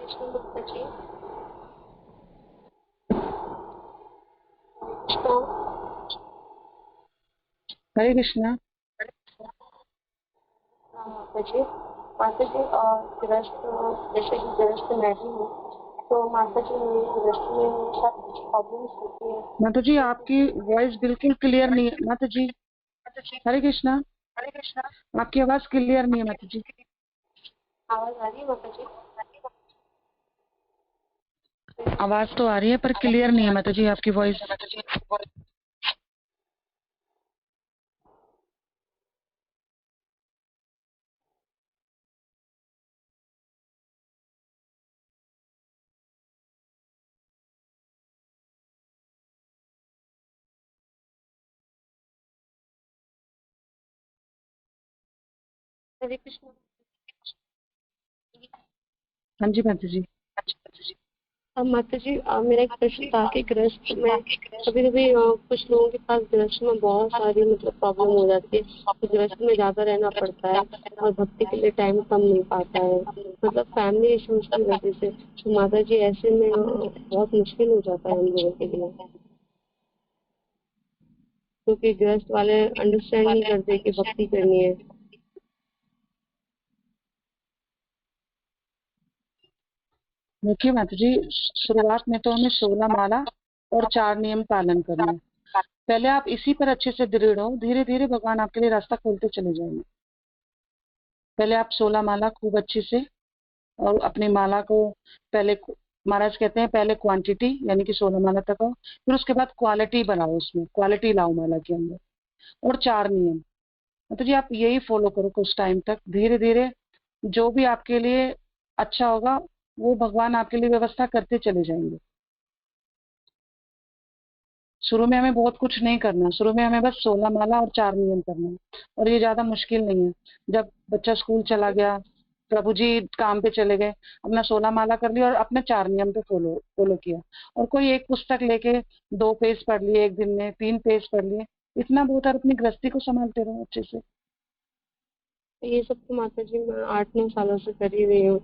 कृष्ण माता जी। हरे कृष्णा। माता जी, माता जी गृहस्थ, जैसे कि गृहस्थ मैं भी हूँ, तो माता जी मेरी गृहस्थ में सब प्रॉब्लम्स होती है। माता जी आपकी वॉइस बिल्कुल क्लियर नहीं है माता जी। हरे कृष्णा। आपकी आवाज क्लियर नहीं है माता जी। आवाज आ रही है माता जी? आवाज तो आ रही है पर क्लियर नहीं है माता जी आपकी वॉइस। हरे कृष्ण। हाँ जी माता जी। अब माता जी मेरा एक प्रश्न था कि गृहस्थ में कभी कभी कुछ लोगों के पास गृहस्थ में बहुत सारी मतलब प्रॉब्लम हो जाती है, तो गृहस्थ में ज्यादा रहना पड़ता है और भक्ति के लिए टाइम कम मिल पाता है, मतलब फैमिली इश्यूज की वजह से। तो माता जी ऐसे में बहुत मुश्किल हो जाता है हम लोगों के लिए, क्योंकि गृहस्थ वाले अंडरस्टैंड नहीं करते कि भक्ति करनी है। देखिए माता जी, शुरुआत में तो हमें 16 माला और 4 नियम पालन करना है। पहले आप इसी पर अच्छे से दृढ़ हो, धीरे धीरे भगवान आपके लिए रास्ता खोलते चले जाएंगे। पहले आप 16 माला खूब अच्छे से, और अपनी माला को पहले, महाराज कहते हैं पहले क्वांटिटी यानी कि 16 माला तक हो, फिर उसके बाद क्वालिटी बनाओ, उसमें क्वालिटी लाओ माला के अंदर। और 4 नियम, तो जी आप यही फॉलो करो कुछ टाइम तक, धीरे धीरे जो भी आपके लिए अच्छा होगा वो भगवान आपके लिए व्यवस्था करते चले जाएंगे। शुरू में हमें बहुत कुछ नहीं करना, शुरू में हमें बस 16 माला और 4 नियम करना है, और ये ज्यादा मुश्किल नहीं है। जब बच्चा स्कूल चला गया, प्रभु जी काम पे चले गए, अपना 16 माला कर लिया और अपने 4 नियम पे फॉलो फॉलो किया, और कोई एक पुस्तक लेके 2 पेज पढ़ लिए एक दिन में, 3 पेज पढ़ लिए, इतना बहुत, और अपनी गृहस्थी को संभालते रहो अच्छे से। ये सब तो माता जी मैं 8-9 सालों से कर ही रही हूँ।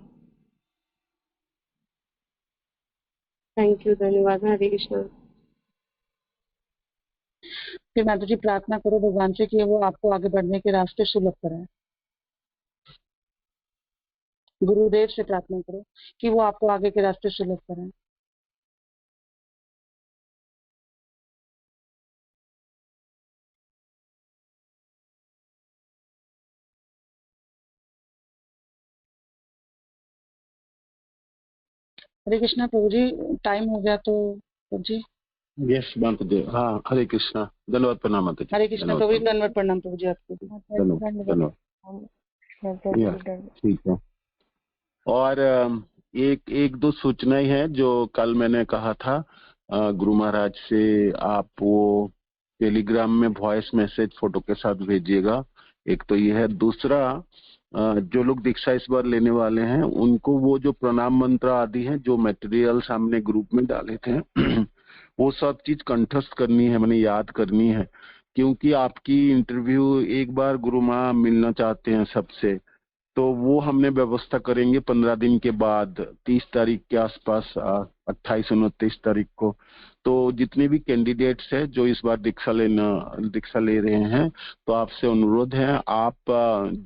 थैंक यू, धन्यवाद। हरे कृष्ण। फिर माता जी प्रार्थना करो भगवान से कि वो आपको आगे बढ़ने के रास्ते सुलभ कराए। गुरुदेव से प्रार्थना करो कि वो आपको आगे के रास्ते सुलभ कराए। हरे कृष्णा प्रभु जी, टाइम हो गया तो प्रभु जी। यस माता जी, हाँ हरे कृष्णा, धन्यवाद, प्रणाम माता जी। हरे कृष्णा प्रभु जी, धन्यवाद, प्रणाम प्रभु जी आपको भी। धन्यवाद। ठीक है। और एक एक दो सूचनाएं हैं जो कल मैंने कहा था गुरु महाराज से, आप वो टेलीग्राम में वॉइस मैसेज फोटो के साथ भेजिएगा। एक तो ये है, दूसरा जो लोग दीक्षा इस बार लेने वाले हैं उनको वो जो प्रणाम मंत्र आदि हैं जो मटेरियल्स हमने ग्रुप में डाले थे वो सब चीज कंठस्थ करनी है, मैंने याद करनी है, क्योंकि आपकी इंटरव्यू एक बार गुरु माँ मिलना चाहते हैं सबसे, तो वो हमने व्यवस्था करेंगे 15 दिन के बाद, 30 तारीख के आसपास, 28-29 तारीख को। तो जितने भी कैंडिडेट्स हैं जो इस बार दीक्षा ले रहे हैं, तो आपसे अनुरोध है, आप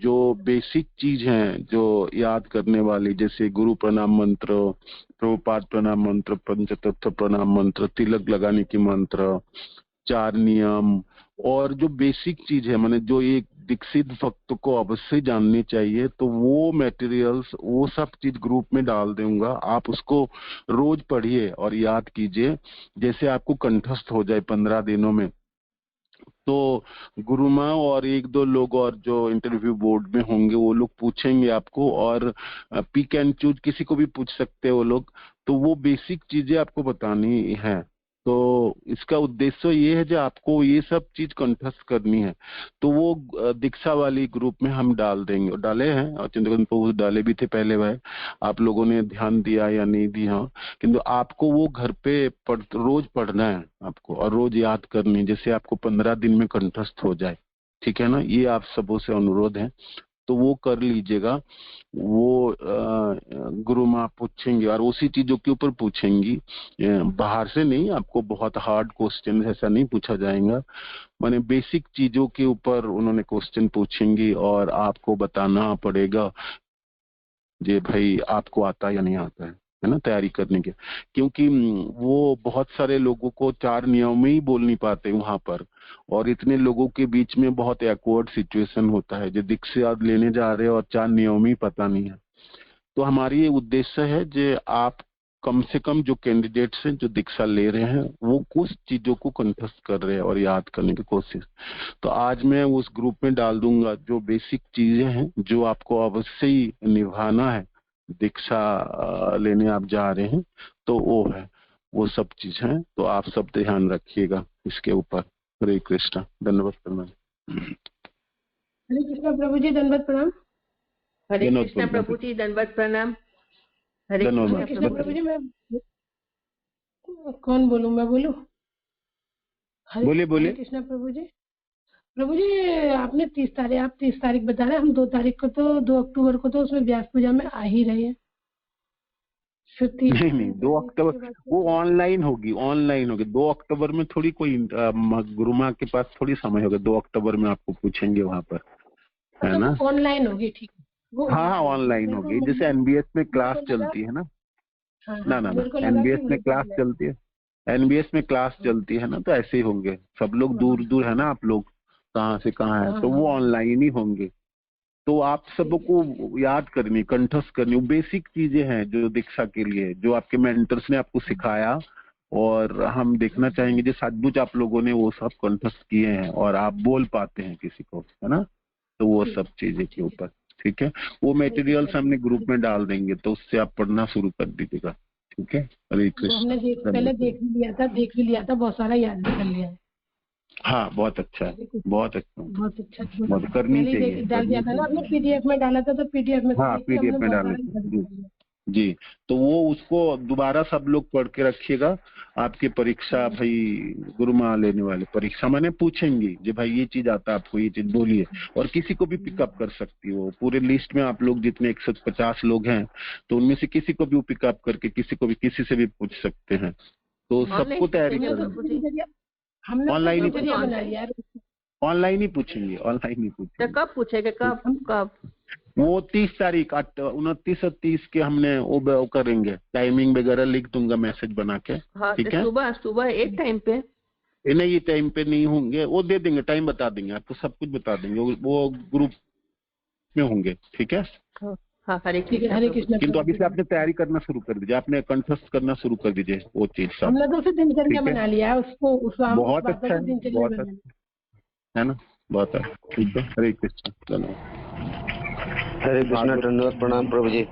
जो बेसिक चीज हैं जो याद करने वाली, जैसे गुरु प्रणाम मंत्र, प्रभुपाद प्रणाम मंत्र, पंचतत्व प्रणाम मंत्र, तिलक लगाने की मंत्र, 4 नियम, और जो बेसिक चीज है माने जो एक दीक्षित भक्त को अवश्य जाननी चाहिए, तो वो मटेरियल्स वो सब चीज ग्रुप में डाल दूंगा। आप उसको रोज पढ़िए और याद कीजिए, जैसे आपको कंठस्थ हो जाए 15 दिनों में। तो गुरु माँ और एक दो लोग और जो इंटरव्यू बोर्ड में होंगे वो लोग पूछेंगे आपको, और पिक एंड चूज किसी को भी पूछ सकते हैं वो लोग, तो वो बेसिक चीजें आपको बतानी है। तो इसका उद्देश्य ये है जो आपको ये सब चीज कंठस्थ करनी है, तो वो दीक्षा वाली ग्रुप में हम डाल देंगे, और डाले हैं, और चंद्रकांत प्रभु डाले भी थे पहले, वह आप लोगों ने ध्यान दिया या नहीं दिया, किंतु आपको वो घर पे रोज पढ़ना है आपको, और रोज याद करनी है, जैसे आपको 15 दिन में कंठस्थ हो जाए। ठीक है ना, ये आप सबों से अनुरोध है। तो वो कर लीजिएगा। वो गुरु माँ पूछेंगे और उसी चीजों के ऊपर पूछेंगी, बाहर से नहीं। आपको बहुत हार्ड क्वेश्चन ऐसा नहीं पूछा जाएगा, माने बेसिक चीजों के ऊपर उन्होंने क्वेश्चन पूछेंगी और आपको बताना पड़ेगा जे भाई आपको आता या नहीं आता है ना, तैयारी करने के। क्योंकि वो बहुत सारे लोगों को 4 नियम ही बोल नहीं पाते वहां पर, और इतने लोगों के बीच में बहुत एक्वर्ड सिचुएशन होता है जो दीक्षा लेने जा रहे हैं और 4 नियम ही पता नहीं है। तो हमारी ये उद्देश्य है जे आप कम से कम जो कैंडिडेट्स हैं जो दीक्षा ले रहे हैं वो कुछ चीजों को कंठस्थ कर रहे हैं और याद करने की कोशिश। तो आज मैं उस ग्रुप में डाल दूंगा जो बेसिक चीजें हैं जो आपको अवश्य ही निभाना है, दीक्षा लेने आप जा रहे हैं तो वो है, वो सब चीज है। तो आप सब ध्यान रखिएगा इसके ऊपर। हरे कृष्णा, धन्यवाद प्रणाम। हरे कृष्णा प्रभु जी, धन्यवाद प्रणाम। हरे कृष्णा प्रभु जी, धन्यवाद प्रणाम। हरे कृष्णा प्रभु जी। मैं कौन बोलूं, मैं बोलूं? बोलिए बोलिए। हरे कृष्णा प्रभु जी। प्रभु जी आपने 30 तारीख बता रहे हैं, हम 2 तारीख को तो 2 अक्टूबर को तो उसमें व्यास पूजा में आ ही रहे हैं। नहीं 2 अक्टूबर वो ऑनलाइन होगी, ऑनलाइन होगी। 2 अक्टूबर में थोड़ी कोई गुरु माँ के पास थोड़ी समय होगा। 2 अक्टूबर में आपको पूछेंगे वहाँ पर, है ना? ऑनलाइन होगी, ठीक है। हाँ ऑनलाइन होगी, जैसे एनबीएस में क्लास चलती है ना। ना एनबीएस में क्लास चलती है, एनबीएस में क्लास चलती है ना, तो ऐसे ही होंगे। सब लोग दूर दूर है ना, आप लोग कहाँ से कहाँ है, तो वो ऑनलाइन ही होंगे। तो आप सबको याद करनी, कंठस्थ करनी, वो बेसिक चीजें हैं जो दीक्षा के लिए, जो आपके मेंटर्स ने आपको सिखाया, और हम देखना चाहेंगे जो सचमुच आप लोगों ने वो सब कंठस्थ किए हैं और आप बोल पाते हैं किसी को, है ना। तो वो सब चीजें के ऊपर, ठीक है। वो मटेरियल्स हमने ग्रुप में डाल देंगे, तो उससे आप पढ़ना शुरू कर दीजिएगा, ठीक है। हरे कृष्ण। हमने पहले देख भी लिया था, बहुत सारा याद भी कर लिया है। हाँ बहुत अच्छा है, बहुत अच्छा, बहुत अच्छा, बहुत करनी चाहिए। डाल दिया था ना आपने, पीडीएफ में डाला था, तो पीडीएफ में हाँ पीडीएफ में डाले जी। तो वो उसको दोबारा सब लोग पढ़ के रखिएगा। आपकी परीक्षा भाई गुरु माँ लेने वाले परीक्षा मैंने पूछेंगी जी भाई ये चीज आता है आपको, ये चीज बोलिए, और किसी को भी पिकअप कर सकती हो। पूरे लिस्ट में आप लोग जितने 150 लोग हैं, तो उनमें से किसी को भी पिकअप करके किसी को भी किसी से भी पूछ सकते हैं। तो सबको तैयारी करना, ऑनलाइन ही ऑनलाइन ही पूछेंगे, ऑनलाइन ही पूछेंगे। कब पूछेगा, कब? वो 30 तारीख 29 और 30 के हमने वो करेंगे। टाइमिंग वगैरह लिख दूंगा मैसेज बना के, ठीक है। सुबह एक टाइम पे नहीं, ये टाइम पे नहीं होंगे, वो दे देंगे, टाइम बता देंगे आपको, सब कुछ बता देंगे, वो ग्रुप में होंगे, ठीक है। हाँ हरे कृष्ण। किंतु अभी से आपने तैयारी करना शुरू कर दीजिए, आपने कंठस्थ करना शुरू कर दीजिए वो चीज सब। हमने तो फिर दिनचर्या बना लिया है उसको, बहुत अच्छा है, बहुत अच्छा है ना, बहुत अच्छा, ठीक है। हरे कृष्ण, धन्यवाद। हरे कृष्णा, धन्यवाद प्रणाम प्रभु जी।